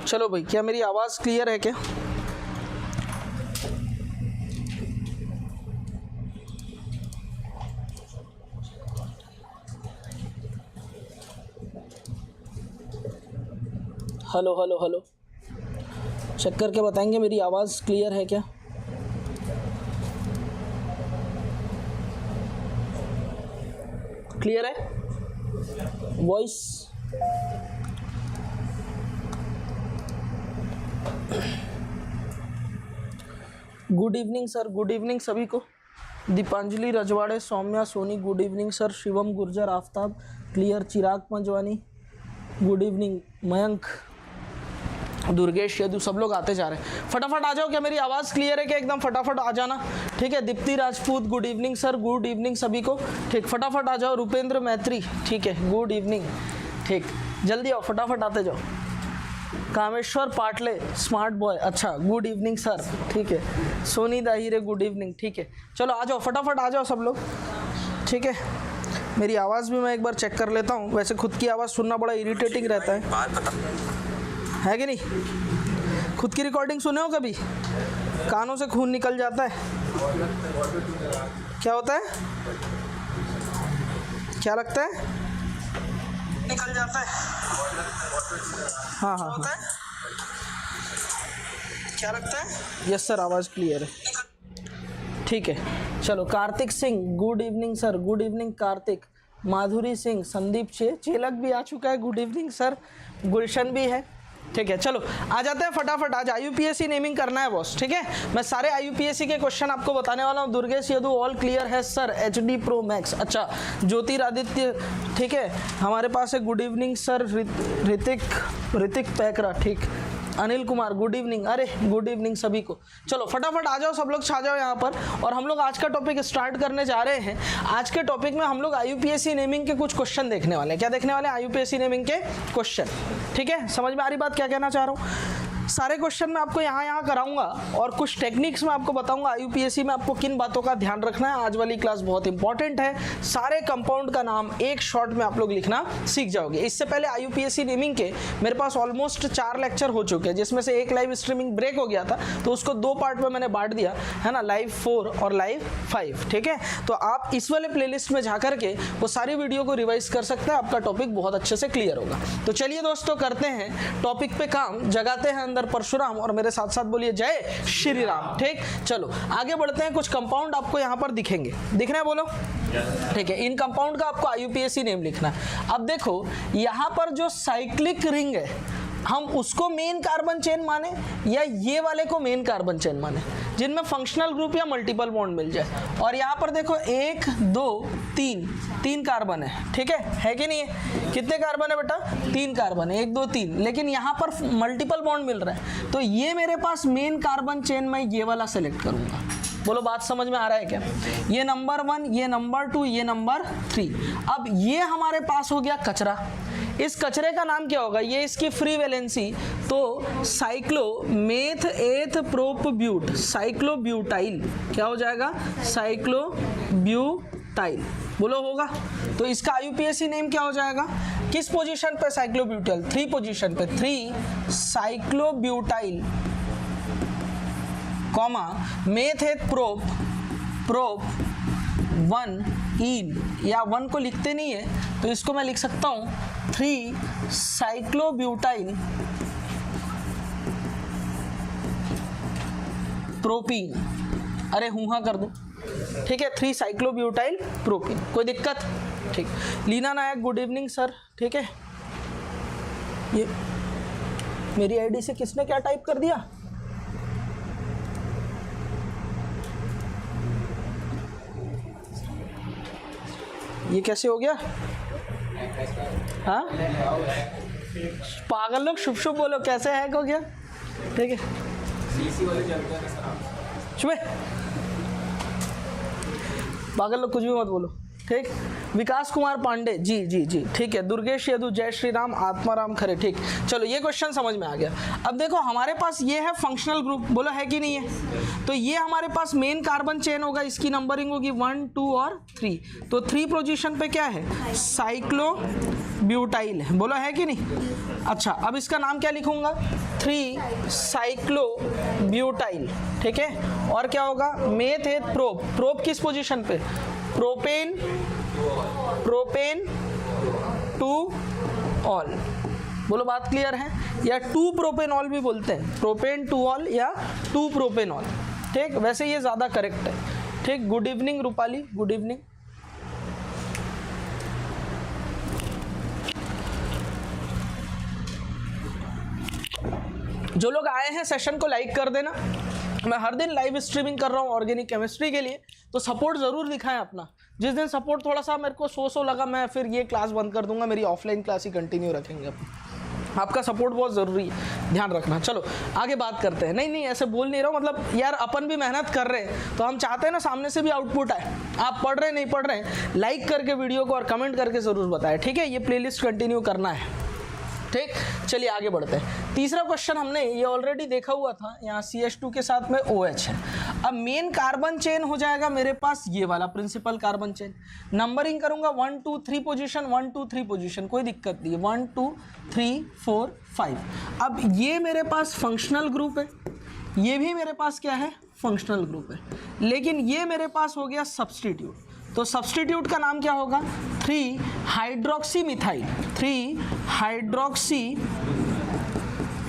चलो भाई, क्या मेरी आवाज़ क्लियर है क्या? हेलो हेलो हेलो, चेक करके बताएंगे मेरी आवाज़ क्लियर है क्या? क्लियर है voice? Good evening sir, good evening सभी को। Deepanjali Rajwade, Saumya Soni, good evening sir. Shivam Gurjar, Aftab clear, Chirag Panjwani good evening, Mayank, Durgesh, Yadu, सब लोग आते जा रहे हैं। फटाफट आ जाओ, क्या मेरी आवाज़ क्लियर है क्या? एकदम फटाफट आ जाना, ठीक है। Deepti Rajput, good evening sir, good evening सभी को, ठीक। फटाफट आ जाओ। रुपेंद्र मैत्री, ठीक है, गुड इवनिंग, ठीक। जल्दी आओ, फटाफट आते जाओ। कामेश्वर पाटले, स्मार्ट बॉय, अच्छा, गुड इवनिंग सर, ठीक है। सोनी दाहिरे, गुड इवनिंग, ठीक है। चलो आ जाओ, फटाफट आ जाओ सब लोग, ठीक है। मेरी आवाज़ भी मैं एक बार चेक कर लेता हूँ। वैसे खुद की आवाज़ सुनना बड़ा इरिटेटिंग रहता है कि नहीं? खुद की रिकॉर्डिंग सुने हो कभी? कानों से खून निकल जाता है। क्या होता है? क्या लगता है? निकल जाता है। हाँ हाँ हाँ, क्या लगता है? यस सर, आवाज़ क्लियर है, ठीक है। चलो, Kartik Singh, good evening sir, good evening Kartik. Madhuri Singh, Sandeep Chelak भी आ चुका है, गुड इवनिंग सर। गुलशन भी है, ठीक है। चलो आ जाते हैं फटाफट। आज IUPAC नेमिंग करना है बॉस, ठीक है। मैं सारे IUPAC के क्वेश्चन आपको बताने वाला हूँ। दुर्गेश यदु, ऑल क्लियर है सर। HD Pro Max, अच्छा। ज्योतिरादित्य, ठीक है, हमारे पास है, good evening sir. Ritik Paikra, ठीक। Anil Kumar, good evening. अरे गुड इवनिंग सभी को। चलो फटाफट आ जाओ, सब लोग छा जाओ यहाँ पर। और हम लोग आज का टॉपिक स्टार्ट करने जा रहे हैं। आज के टॉपिक में हम लोग IUPAC नेमिंग के कुछ क्वेश्चन देखने वाले हैं। क्या देखने वाले हैं? IUPAC नेमिंग के क्वेश्चन, ठीक है। समझ में आ रही बात क्या कहना चाह रहा हूँ? सारे क्वेश्चन मैं आपको यहाँ कराऊंगा और कुछ टेक्निक्स मैं आपको बताऊंगा IUPAC में आपको किन बातों का ध्यान रखना है। आज वाली क्लास बहुत इंपॉर्टेंट है। सारे कंपाउंड का नाम एक शॉर्ट में आप लोग लिखना सीख जाओगे। इससे पहले IUPAC नेमिंग के मेरे पास ऑलमोस्ट 4 लेक्चर हो चुके हैं, जिसमें से एक लाइव स्ट्रीमिंग ब्रेक हो गया था, तो उसको 2 पार्ट में मैंने बांट दिया है ना, लाइव 4 और लाइव 5, ठीक है। तो आप इस वाले प्लेलिस्ट में जा करके वो सारी वीडियो को रिवाइज कर सकते हैं। आपका टॉपिक बहुत अच्छे से क्लियर होगा। तो चलिए दोस्तों, करते हैं टॉपिक पे काम, जगाते हैं अंदर परशुराम, और मेरे साथ साथ बोलिए जय श्री राम, ठीक। चलो आगे बढ़ते हैं। कुछ कंपाउंड आपको यहाँ पर दिखेंगे, दिख रहे हैं? बोलो, ठीक है। इन कंपाउंड का आपको IUPAC नेम लिखना है। अब देखो, यहाँ पर जो साइक्लिक रिंग है, हम उसको मेन कार्बन चेन माने या ये वाले को मेन कार्बन चेन माने, जिनमें फंक्शनल ग्रुप या मल्टीपल बॉन्ड मिल जाए। और यहाँ पर देखो 1 2 3 कार्बन है, ठीक है कि नहीं है? कितने कार्बन है बेटा? 3 कार्बन है, 1 2 3। लेकिन यहाँ पर मल्टीपल बॉन्ड मिल रहा है, तो ये मेरे पास मेन कार्बन चेन में ये वाला सेलेक्ट करूंगा। बोलो, बात समझ में आ रहा है क्या? ये नंबर 1, ये नंबर 2, ये नंबर 3। अब ये हमारे पास हो गया कचरा। इस कचरे का नाम क्या होगा? ये इसकी फ्री वैलेंसी, तो साइक्लोमेथ एथ प्रोपब्यूट, साइक्लोब्यूटाइल, क्या हो जाएगा? साइक्लोब्यूटाइल। बोलो, होगा? तो इसका IUPAC नेम क्या हो जाएगा? किस पोजीशन पे साइक्लोब्यूटाइल? 3 पोजीशन पे, 3 cyclobutyl, comma meth eth prop 1 इन, या 1 को लिखते नहीं है तो इसको मैं लिख सकता हूँ 3 साइक्लोब्यूटाइल प्रोपीन। अरे हुआ कर दो, ठीक है। 3 साइक्लोब्यूटाइल प्रोपीन। कोई दिक्कत? ठीक। लीना नायक, गुड इवनिंग सर, ठीक है। ये मेरी आईडी से किसने क्या टाइप कर दिया? ये कैसे हो गया? हाँ, पागल लोग, शुभ शुभ बोलो, कैसे हैक हो गया? ठीक है, चुप, पागल लोग कुछ भी मत बोलो, ठीक। विकास कुमार पांडे, जी जी जी, ठीक है। दुर्गेश यदु, जय श्री राम, आत्माराम खरे, ठीक। चलो ये क्वेश्चन समझ में आ गया। अब देखो, हमारे पास ये है फंक्शनल ग्रुप, बोलो है कि नहीं है? तो ये हमारे पास मेन कार्बन चेन होगा, इसकी नंबरिंग होगी 1 2 और 3। तो 3 पोजीशन पे क्या है? साइक्लोब्यूटाइल है, बोलो है कि नहीं? अच्छा, अब इसका नाम क्या लिखूंगा? 3 साइक्लोब्यूटाइल, ठीक है। और क्या होगा, मेथेट प्रोप, प्रोप किस पोजीशन पे, प्रोपेन, प्रोपेन टू ऑल, बोलो बात क्लियर है, या 2 प्रोपेनॉल भी बोलते हैं, प्रोपेन टू ऑल या 2 प्रोपेनॉल, ठीक। वैसे ये ज़्यादा करेक्ट है, ठीक। Good evening Rupali, good evening. जो लोग आए हैं सेशन को लाइक कर देना। मैं हर दिन लाइव स्ट्रीमिंग कर रहा हूँ ऑर्गेनिक केमिस्ट्री के लिए, तो सपोर्ट ज़रूर दिखाएं अपना। जिस दिन सपोर्ट थोड़ा सा मेरे को सो लगा, मैं फिर ये क्लास बंद कर दूंगा, मेरी ऑफलाइन क्लास ही कंटिन्यू रखेंगे। आपका सपोर्ट बहुत ज़रूरी है, ध्यान रखना। चलो आगे बात करते हैं। नहीं ऐसे बोल नहीं रहा हूँ, मतलब यार अपन भी मेहनत कर रहे हैं, तो हम चाहते हैं ना सामने से भी आउटपुट आए। आप पढ़ रहे नहीं पढ़ रहे, लाइक करके वीडियो को और कमेंट करके ज़रूर बताएं, ठीक है। ये प्लेलिस्ट कंटिन्यू करना है, ठीक। चलिए आगे बढ़ते हैं। तीसरा क्वेश्चन हमने ये ऑलरेडी देखा हुआ था, यहाँ CH2 के साथ में OH है। अब मेन कार्बन चेन हो जाएगा मेरे पास ये वाला प्रिंसिपल कार्बन चेन। नंबरिंग करूंगा 1 2 3 पोजीशन, 1 2 3 पोजीशन, कोई दिक्कत नहीं है, 1 2 3 4 5। अब ये मेरे पास फंक्शनल ग्रुप है, ये भी मेरे पास क्या है, फंक्शनल ग्रुप है, लेकिन ये मेरे पास हो गया सब्स्टिट्यूट। तो सब्स्टिट्यूट का नाम क्या होगा, 3 hydroxy methyl, 3 hydroxy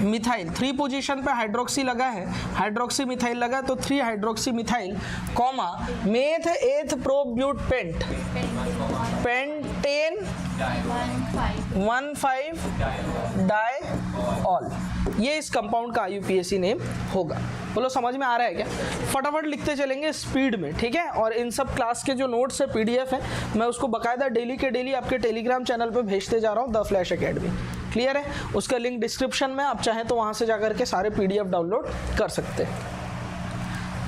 methyl. 3 position पे हाइड्रोक्सी लगा है, हाइड्रोक्सी मिथाइल लगा है, तो 3 hydroxy methyl comma meth eth prop but pent, pentane 1,5 di ol. ये इस कंपाउंड का IUPAC नेम होगा। बोलो समझ में आ रहा है क्या? फटाफट लिखते चलेंगे स्पीड में, ठीक है। और इन सब क्लास के जो नोट्स है, PDF है, मैं उसको बाकायदा डेली के डेली आपके टेलीग्राम चैनल पे भेजते जा रहा हूँ, द फ्लैश एकेडमी। क्लियर है? उसका लिंक डिस्क्रिप्शन में, आप चाहें तो वहाँ से जाकर के सारे PDF डाउनलोड कर सकते हैं,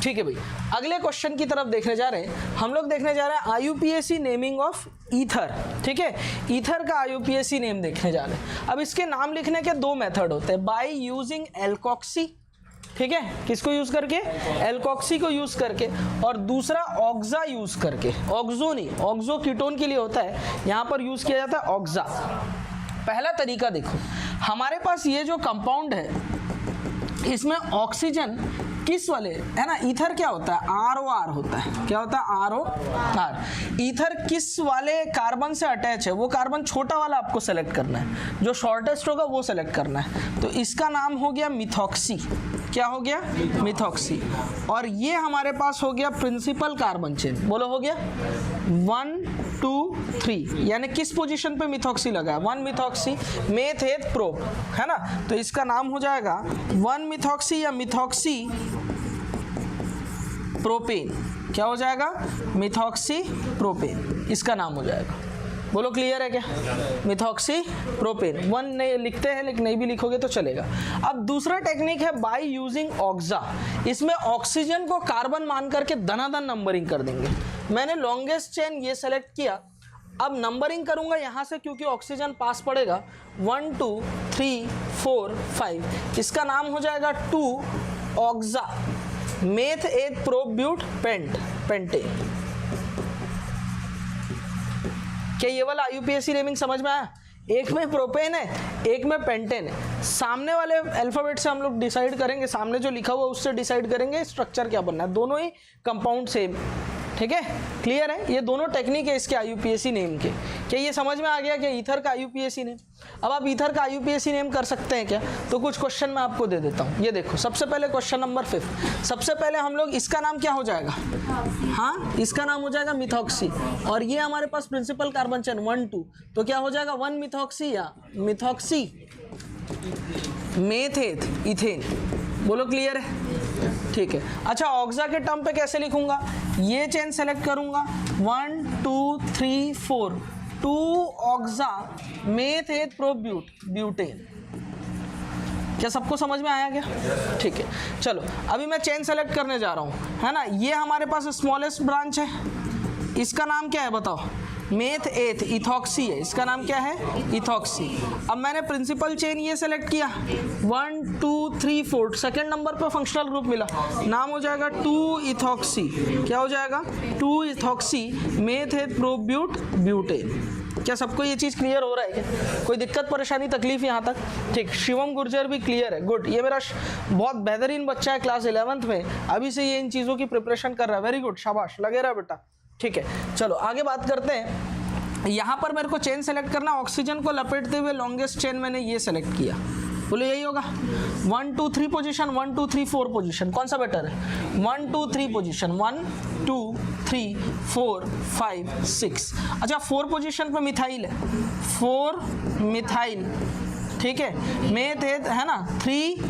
ठीक है भाई। अगले क्वेश्चन की तरफ देखने जा रहे हैं हम लोग, देखने जा रहे हैं IUPAC नेमिंग ऑफ ईथर, ठीक है। ईथर का IUPAC नेम देखने जा रहे हैं। अब इसके नाम लिखने के 2 मेथड होते हैं, बाय यूजिंग एल्कोक्सी, ठीक है, किसको यूज करके, एल्कोक्सी को यूज करके, और दूसरा ऑक्सा यूज करके। ऑक्सो नहीं, ऑक्सो कीटोन के लिए होता है, यहाँ पर यूज किया जाता है ऑक्सा। पहला तरीका देखो, हमारे पास ये जो कंपाउंड है इसमें ऑक्सीजन किस वाले है ना, ईथर क्या होता है, ROR होता है, क्या होता है, ROR। ईथर किस वाले कार्बन से अटैच है, वो कार्बन छोटा वाला आपको सेलेक्ट करना है, जो शॉर्टेस्ट होगा वो सेलेक्ट करना है। तो इसका नाम हो गया मिथॉक्सी, क्या हो गया, मिथॉक्सी। और ये हमारे पास हो गया प्रिंसिपल कार्बन चेन, बोलो हो गया 1 2 3, यानी किस पोजीशन पे मिथॉक्सी लगा है, 1 मिथॉक्सी मेथेट प्रोप, है ना। तो इसका नाम हो जाएगा 1 मिथॉक्सी या मिथॉक्सी प्रोपेन, क्या हो जाएगा, मिथॉक्सी प्रोपेन, इसका नाम हो जाएगा। बोलो क्लियर है क्या, मिथॉक्सी प्रोपेन। 1 नहीं लिखते हैं, लेकिन नहीं भी लिखोगे तो चलेगा। अब दूसरा टेक्निक है बाय यूजिंग ऑक्सा। इसमें ऑक्सीजन को कार्बन मान करके दनादन नंबरिंग कर देंगे। मैंने लॉन्गेस्ट चेन ये सेलेक्ट किया, अब नंबरिंग करूंगा यहाँ से, क्योंकि ऑक्सीजन पास पड़ेगा, 1 2 3 4 5। इसका नाम हो जाएगा 2 ऑक्सा मेथ एथ प्रोब्यूट पेंट, पेंटे। क्या ये वाला IUPAC नेमिंग समझ में आया? एक में प्रोपेन है, एक में पेंटेन है। सामने वाले अल्फाबेट से हम लोग डिसाइड करेंगे, सामने जो लिखा हुआ उससे डिसाइड करेंगे स्ट्रक्चर क्या बनना है। दोनों ही कंपाउंड सेम, ठीक है, क्लियर है। ये दोनों टेक्निक है इसके IUPAC नेम के। क्या ये समझ में आ गया कि ईथर का IUPAC नेम? अब आप ईथर का IUPAC नेम कर सकते हैं क्या? तो कुछ क्वेश्चन मैं आपको दे देता हूँ। ये देखो, सबसे पहले क्वेश्चन नंबर 5, सबसे पहले हम लोग इसका नाम क्या हो जाएगा, हाँ इसका नाम हो जाएगा मिथॉक्सी। और ये हमारे पास प्रिंसिपल कार्बन चेन 1 2, तो क्या हो जाएगा 1 मिथॉक्सी या मिथॉक्सी मेथेट इथेन। बोलो क्लियर है, ठीक है। अच्छा, ऑक्सा के टर्म पे कैसे लिखूंगा, ये चेन सेलेक्ट करूंगा, 1 2 3 4, 2 ऑक्सा मेथेट प्रोब्यूट ब्यूटेन। क्या सबको समझ में आया क्या? ठीक है, चलो अभी मैं चेन सेलेक्ट करने जा रहा हूं, है ना। ये हमारे पास स्मॉलेस्ट ब्रांच है, इसका नाम क्या है बताओ, मेथ एथ इथॉक्सी है, इसका नाम क्या है? इथॉक्सी। अब मैंने प्रिंसिपल चेन ये सेलेक्ट किया, 1 2 3 4, सेकेंड नंबर पर फंक्शनल ग्रुप मिला, नाम हो जाएगा 2 इथॉक्सी। क्या हो जाएगा? 2 इथॉक्सी मेथ एथ प्रोब्यूट ब्यूटेन। क्या सबको ये चीज़ क्लियर हो रहा है क्या? कोई दिक्कत परेशानी तकलीफ यहाँ तक? ठीक, शिवम गुर्जर भी क्लियर है, गुड। ये मेरा बहुत बेहतरीन बच्चा है, क्लास 11th में, अभी से ये इन चीज़ों की प्रिपरेशन कर रहा है, वेरी गुड, शाबाश, लगे रहा बेटा। ठीक है, चलो आगे बात करते हैं। यहाँ पर मेरे को चेन सेलेक्ट करना, ऑक्सीजन को लपेटते हुए लॉन्गेस्ट चेन मैंने ये सेलेक्ट किया, बोलो यही होगा। 1 2 3 पोजीशन, 1 2 3 4 पोजीशन, कौन सा बेटर है? 1 2 3 पोजीशन, 1 2 3 4 5 6। अच्छा 4 पोजीशन पे मिथाइल है, 4 मिथाइल, ठीक है। मेथ एथ है ना, 3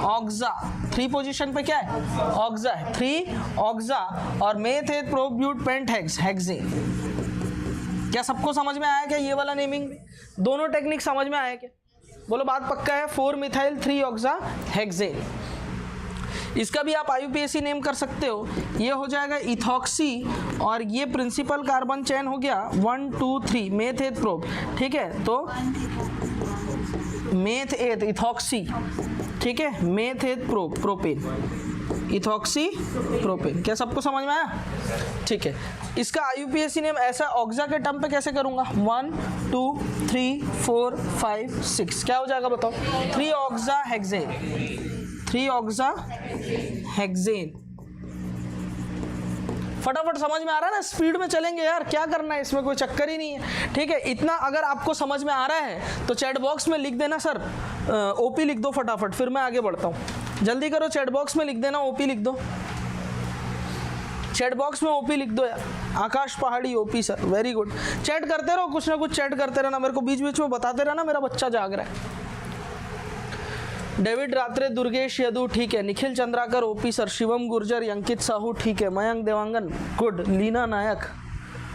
ऑक्सा, 3 पोजीशन पे क्या है? ऑक्सा है, 3 ऑक्सा, और meth eth prop but paint hexane. क्या सबको समझ में आया क्या ये वाला नेमिंग? दोनों टेक्निक समझ में आया क्या? बोलो बात पक्का है। 4 मिथाइल 3 ऑक्सा हेक्सेन। इसका भी आप IUPAC नेम कर सकते हो, ये हो जाएगा इथॉक्सी, और ये प्रिंसिपल कार्बन चेन हो गया 1 2 3 मेथ एथ प्रोब, ठीक है। तो मेथ एथ इथॉक्सी, ठीक है, मेथ एथ प्रोब प्रोपेन, इथॉक्सी प्रोपेन। क्या सबको समझ में आया? ठीक है, इसका IUPAC नेम ऐसा ऑक्सा के टर्म पे कैसे करूंगा? 1 2 3 4 5 6, क्या हो जाएगा बताओ? 3 ऑक्सा हेक्सेन, 3 ऑक्सा हेक्सेन। फटाफट समझ में आ रहा है ना? स्पीड में चलेंगे यार, क्या करना है इसमें, कोई चक्कर ही नहीं है। ठीक है, इतना अगर आपको समझ में आ रहा है तो चैट बॉक्स में लिख देना सर OP लिख दो फटाफट, फिर मैं आगे बढ़ता हूँ। जल्दी करो, चैट बॉक्स में लिख देना OP लिख दो, चैट बॉक्स में OP लिख दो यार। आकाश पहाड़ी OP sir, very good. Chat करते रहो, कुछ ना कुछ चैट करते रहना, मेरे को बीच बीच में बताते रहना, मेरा बच्चा जाग रहा है। डेविड रात्रे, दुर्गेश यदु, ठीक है। निखिल चंद्राकर OP सर, शिवम गुर्जर, अंकित साहू, ठीक है। मयंक देवांगन, गुड। लीना नायक,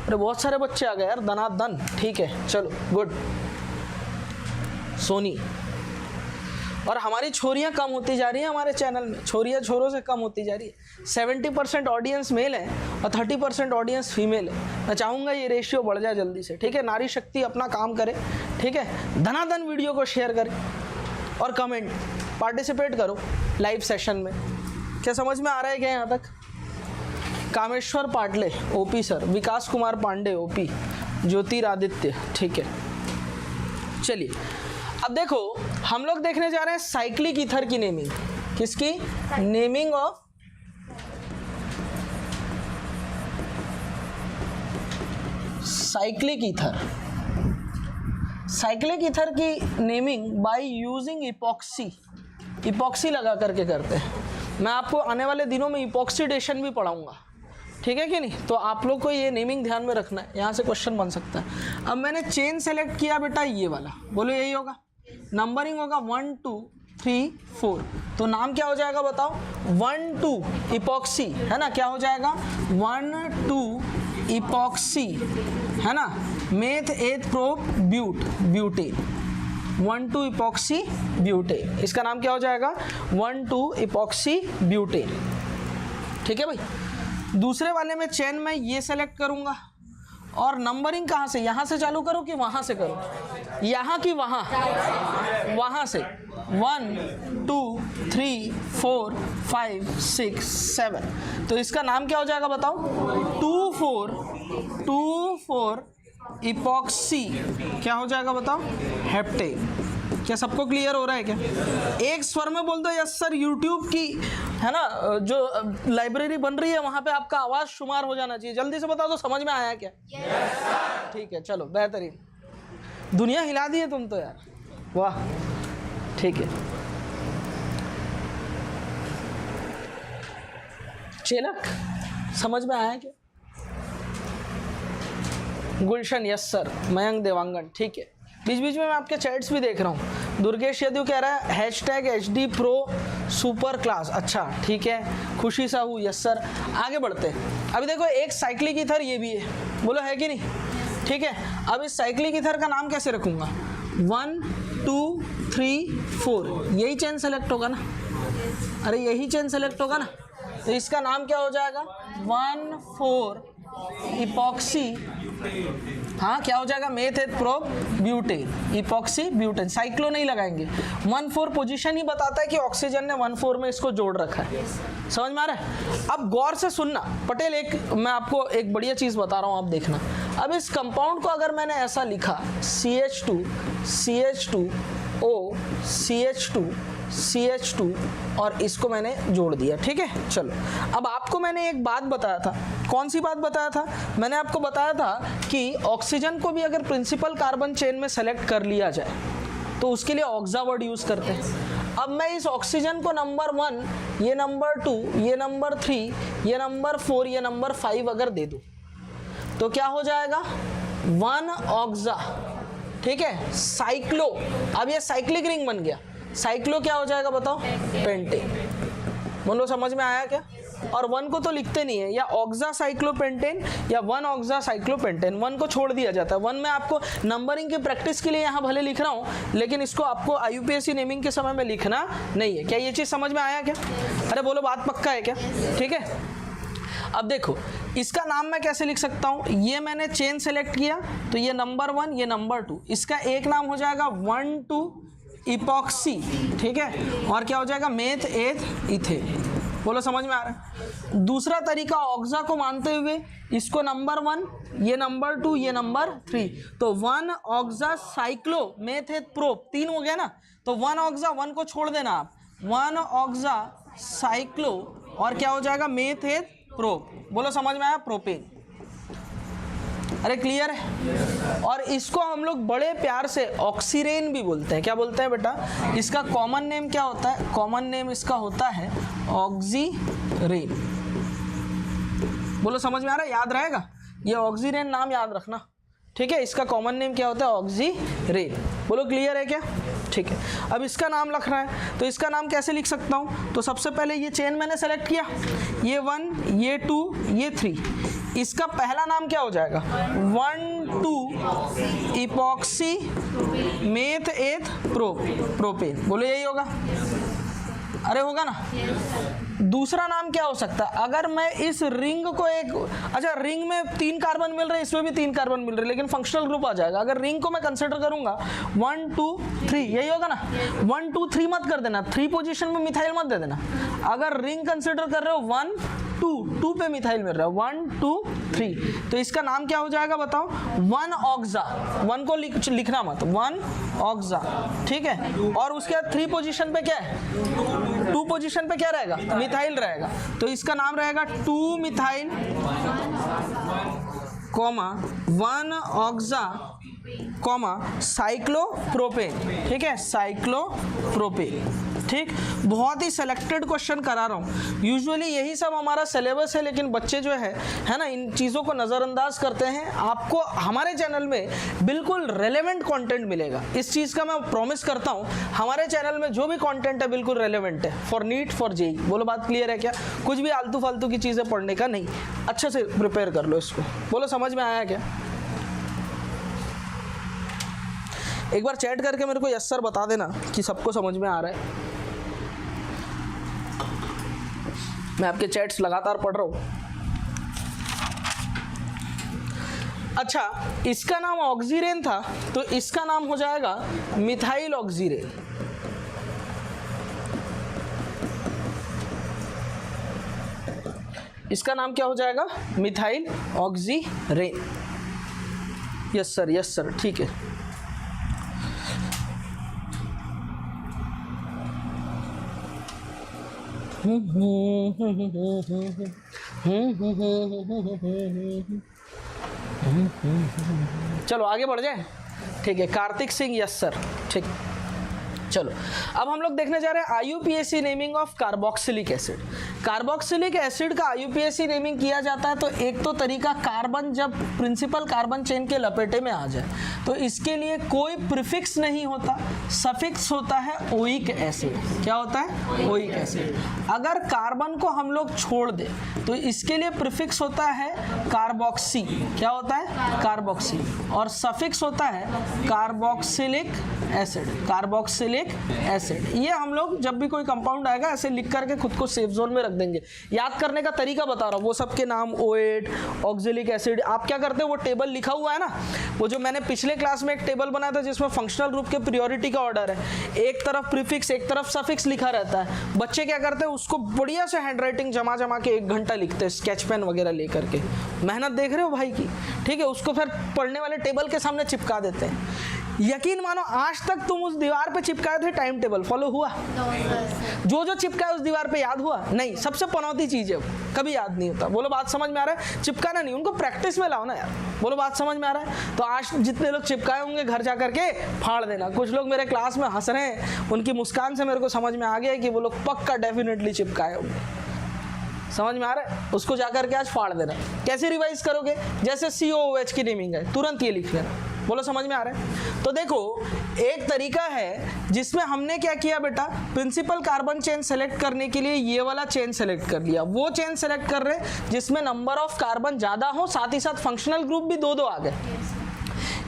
अरे बहुत सारे बच्चे आ गए यार, दनादन, ठीक है, चलो गुड। सोनी, और हमारी छोरियां कम होती जा रही हैं हमारे चैनल में, छोरियां छोरों से कम होती जा रही है। 70% ऑडियंस मेल है और 30% ऑडियंस फीमेल है। मैं चाहूँगा ये रेशियो बढ़ जाए जल्दी से, ठीक है। नारी शक्ति अपना काम करे, ठीक है। धनाधन वीडियो को शेयर करें और कमेंट, पार्टिसिपेट करो लाइव सेशन में। क्या समझ में आ रहा है क्या यहाँ तक? कामेश्वर पाटले OP सर, विकास कुमार पांडे OP, ज्योतिरादित्य, ठीक है। चलिए अब देखो, हम लोग देखने जा रहे हैं साइक्लिक ईथर की नेमिंग। किसकी? Naming of cyclic ether. Cyclic ether की naming by using epoxy, epoxy लगा करके करते हैं। मैं आपको आने वाले दिनों में इपॉक्सीडेशन भी पढ़ाऊंगा, ठीक है कि नहीं? तो आप लोग को ये नेमिंग ध्यान में रखना है, यहाँ से क्वेश्चन बन सकता है। अब मैंने चेन सेलेक्ट किया बेटा, ये वाला, बोलो यही होगा। नंबरिंग होगा 1 2 3 4, तो नाम क्या हो जाएगा बताओ? 1 2 इपॉक्सी, है ना? क्या हो जाएगा? 1 2 इपॉक्सी, है ना? मेथ एथ प्रोब ब्यूटेन, 1 2 इपॉक्सी ब्यूटेन। इसका नाम क्या हो जाएगा? 1 2 इपॉक्सी ब्यूटेन, ठीक है भाई। दूसरे वाले में चेन में ये सेलेक्ट करूंगा, और नंबरिंग कहाँ से? यहाँ से चालू करो कि वहाँ से करो? यहाँ की वहाँ, वहाँ से 1 2 3 4 5 6 7। तो इसका नाम क्या हो जाएगा बताओ? 2 4 इपॉक्सी, क्या हो जाएगा बताओ? हेप्टेन। क्या सबको क्लियर हो रहा है क्या? एक स्वर में बोल दो यस सर। यूट्यूब की है ना जो लाइब्रेरी बन रही है, वहां पे आपका आवाज शुमार हो जाना चाहिए। जल्दी से बता दो, समझ में आया क्या? yes, ठीक है, चलो बेहतरीन, दुनिया हिला दी है तुम तो यार, वाह, ठीक है। चेलक, समझ में आया क्या? गुलशन, यस सर। मयंक देवांगन, ठीक है। बीच बीच में मैं आपके चैट्स भी देख रहा हूँ। दुर्गेश यदु कह रहा है #HD Pro सुपर क्लास, अच्छा ठीक है। खुशी साहू, यस सर। आगे बढ़ते हैं। अभी देखो, एक साइक्लिक ईथर ये भी है, बोलो है कि नहीं? ठीक है। अब इस साइक्लिक ईथर का नाम कैसे रखूंगा? 1 2 3 4, यही चेन सेलेक्ट होगा ना? अरे यही चेन सेलेक्ट होगा ना? तो इसका नाम क्या हो जाएगा? 1 4 इपॉक्सी, हाँ क्या हो जाएगा, meth eth prop butane, epoxy butane, cyclo नहीं लगाएंगे। 1,4 पोजीशन ही बताता है कि ऑक्सीजन ने 1,4 में इसको जोड़ रखा है। समझ में आ रहा है? अब गौर से सुनना पटेल, एक मैं आपको एक बढ़िया चीज बता रहा हूं, आप देखना। अब इस कंपाउंड को अगर मैंने ऐसा लिखा CH2 CH2O CH2 CH2 और इसको मैंने जोड़ दिया, ठीक है। चलो अब आपको मैंने एक बात बताया था, कौन सी बात बताया था? मैंने आपको बताया था कि ऑक्सीजन को भी अगर प्रिंसिपल कार्बन चेन में सेलेक्ट कर लिया जाए तो उसके लिए ऑक्सा वर्ड यूज करते हैं। अब मैं इस ऑक्सीजन को नंबर 1, ये नंबर 2, ये नंबर 3, ये नंबर 4, ये नंबर 5 अगर दे दूं तो क्या हो जाएगा, 1 ऑक्सा, ठीक है। साइक्लो, अब ये साइक्लिक रिंग बन गया, साइक्लो क्या हो जाएगा बताओ, पेंटेन। बोलो समझ में आया क्या? और 1 को तो लिखते नहीं है, या ऑक्सा साइक्लोपेंटेन या 1 ऑक्सा साइक्लोपेंटेन, 1 को छोड़ दिया जाता है। 1 में आपको नंबरिंग की प्रैक्टिस के लिए यहाँ भले लिख रहा हूँ, लेकिन इसको आपको IUPAC नेमिंग के समय में लिखना नहीं है। क्या ये चीज़ समझ में आया क्या? अरे बोलो बात पक्का है क्या? ठीक है। अब देखो इसका नाम मैं कैसे लिख सकता हूँ, ये मैंने चेन सेलेक्ट किया तो ये नंबर 1, ये नंबर 2, इसका एक नाम हो जाएगा 1,2 इपॉक्सी, ठीक है। और क्या हो जाएगा, मेथ एथ इथेन। बोलो समझ में आ रहा है? दूसरा तरीका ऑक्सा को मानते हुए इसको नंबर 1, ये नंबर 2, ये नंबर 3, तो 1 ऑक्सा साइक्लो मेथ एथ प्रोप, 3 हो गया ना। तो 1 ऑक्सा, 1 को छोड़ देना आप, 1 ऑक्सा साइक्लो और क्या हो जाएगा, मेथ एथ प्रोप। बोलो समझ में आया, प्रोपेन। अरे क्लियर है? और इसको हम लोग बड़े प्यार से ऑक्सीरेन भी बोलते हैं। क्या बोलते हैं बेटा? इसका कॉमन नेम क्या होता है? कॉमन नेम इसका होता है ऑक्सीरेन। बोलो समझ में आ रहा है? याद रहेगा ये ऑक्सीरेन, नाम याद रखना, ठीक है। इसका कॉमन नेम क्या होता है? ऑक्सीरेन। बोलो क्लियर है क्या? ठीक है। अब इसका नाम लिखना है तो इसका नाम कैसे लिख सकता हूँ? तो सबसे पहले ये चेन मैंने सेलेक्ट किया, ये 1, ये 2, ये 3, इसका पहला नाम क्या हो जाएगा, 1,2 इपॉक्सी मेथ एथ प्रोपेन। बोलो यही होगा? अरे होगा ना। दूसरा नाम क्या हो सकता है? अगर मैं इस रिंग को एक, अच्छा रिंग में 3 कार्बन मिल रहे हैं, इसमें भी 3 कार्बन मिल रहे हैं, लेकिन फंक्शनल ग्रुप आ जाएगा। अगर रिंग को मैं कंसिडर करूंगा 1, 2, 3, यही होगा ना। 1, 2, 3 मत कर देना, 3 पोजीशन में मिथाइल मत दे देना। अगर रिंग कंसिडर कर रहे हो 1, 2 पे मिथाइल मिल रहा है, 1, 2, 3, तो इसका नाम क्या हो जाएगा बताओ, 1 ऑक्सा। 1 को लिखना मत, 1 ऑक्सा, ठीक है। और उसके बाद 3 पोजीशन पे क्या है, 2 पोजीशन पे क्या रहेगा, मिथाइल रहेगा, तो इसका नाम रहेगा 2 मिथाइल, 1 ऑक्सा, साइक्लोप्रोपेन, ठीक है, साइक्लोप्रोपेन। ठीक, बहुत ही सिलेक्टेड क्वेश्चन करा रहा हूँ। यूजुअली यही सब हमारा सिलेबस है, लेकिन बच्चे जो है ना, इन चीज़ों को नज़रअंदाज करते हैं। आपको हमारे चैनल में बिल्कुल रेलेवेंट कंटेंट मिलेगा, इस चीज़ का मैं प्रॉमिस करता हूँ। हमारे चैनल में जो भी कंटेंट है बिल्कुल रेलेवेंट है फॉर नीट, फॉर जेई। बोलो बात क्लियर है क्या? कुछ भी आलतू फालतू की चीज़ें पढ़ने का नहीं, अच्छे से प्रिपेयर कर लो इसको। बोलो समझ में आया क्या? एक बार चैट करके मेरे को यस सर बता देना कि सबको समझ में आ रहा है। मैं आपके चैट्स लगातार पढ़ रहा हूँ। अच्छा, इसका नाम ऑक्सीरेन था तो इसका नाम हो जाएगा मिथाइल ऑक्सीरेन। इसका नाम क्या हो जाएगा? Methyl oxirane. यस सर, ठीक है। चलो आगे बढ़ जाए, ठीक है। कार्तिक सिंह, यस सर, ठीक। चलो अब हम लोग देखने जा रहे हैं IUPAC naming of carboxylic acid. Carboxylic acid का IUPAC नेमिंग किया जाता है तो एक तो तरीका, कार्बन जब प्रिंसिपल कार्बन चेन के लपेटे में आ जाए तो इसके लिए कोई प्रीफिक्स नहीं होता, सफिक्स होता है ओइक एसिड। क्या होता है? Oic acid. अगर कार्बन को हम लोग छोड़ दें तो इसके लिए प्रीफिक्स होता है कार्बोक्सी। क्या होता है? कार्बोक्सी। और सफिक्स होता है carboxylic acid. Carboxylic carboxylic acid. ये हम लोग जब भी कोई कंपाउंड आएगा ऐसे लिख करके खुद को सेफ जोन में रख देंगे। याद करने का तरीका बता रहा हूँ, वो सबके नाम OH, ऑक्जेलिक एसिड, आप क्या करते हो वो टेबल लिखा हुआ है ना, वो जो मैंने पिछले क्लास में एक टेबल बनाया था जिसमें फंक्शनल ग्रुप के प्रायोरिटी का ऑर्डर है, एक तरफ प्रीफिक्स एक तरफ सफिक्स लिखा रहता है। बच्चे क्या करते हैं उसको बढ़िया से हैंडराइटिंग जमा जमा के 1 घंटा लिखते हैं स्केच पेन वगैरह लेकर के। मेहनत देख रहे हो भाई की, ठीक है, उसको फिर पढ़ने वाले टेबल के सामने चिपका देते हैं। यकीन मानो आज तक तुम उस दीवार पे चिपकाए थे टाइम टेबल फॉलो हुआ? जो जो चिपकाए उस दीवार पे याद हुआ? नहीं। सबसे पनौती चीज है, कभी याद नहीं होता। बोलो बात समझ में आ रहा है? चिपकाना नहीं, उनको प्रैक्टिस में लाओ ना यार। बोलो बात समझ में आ रहा है? तो आज जितने लोग चिपकाए होंगे घर जा करके फाड़ देना। कुछ लोग मेरे क्लास में हंस रहे हैं, उनकी मुस्कान से मेरे को समझ में आ गया कि वो लोग पक्का डेफिनेटली चिपकाए होंगे। समझ में आ रहा है? उसको जाकर के आज फाड़ देना। कैसे रिवाइज करोगे? जैसे COOH की नेमिंग है, तुरंत ये लिख लेना। बोलो समझ में आ रहा है? तो देखो एक तरीका है जिसमें हमने क्या किया बेटा, प्रिंसिपल कार्बन चेन सेलेक्ट करने के लिए ये वाला चेन सेलेक्ट कर लिया। वो चेन सेलेक्ट कर रहे जिसमें नंबर ऑफ कार्बन ज्यादा हो, साथ ही साथ फंक्शनल ग्रुप भी 2-2 आ गए।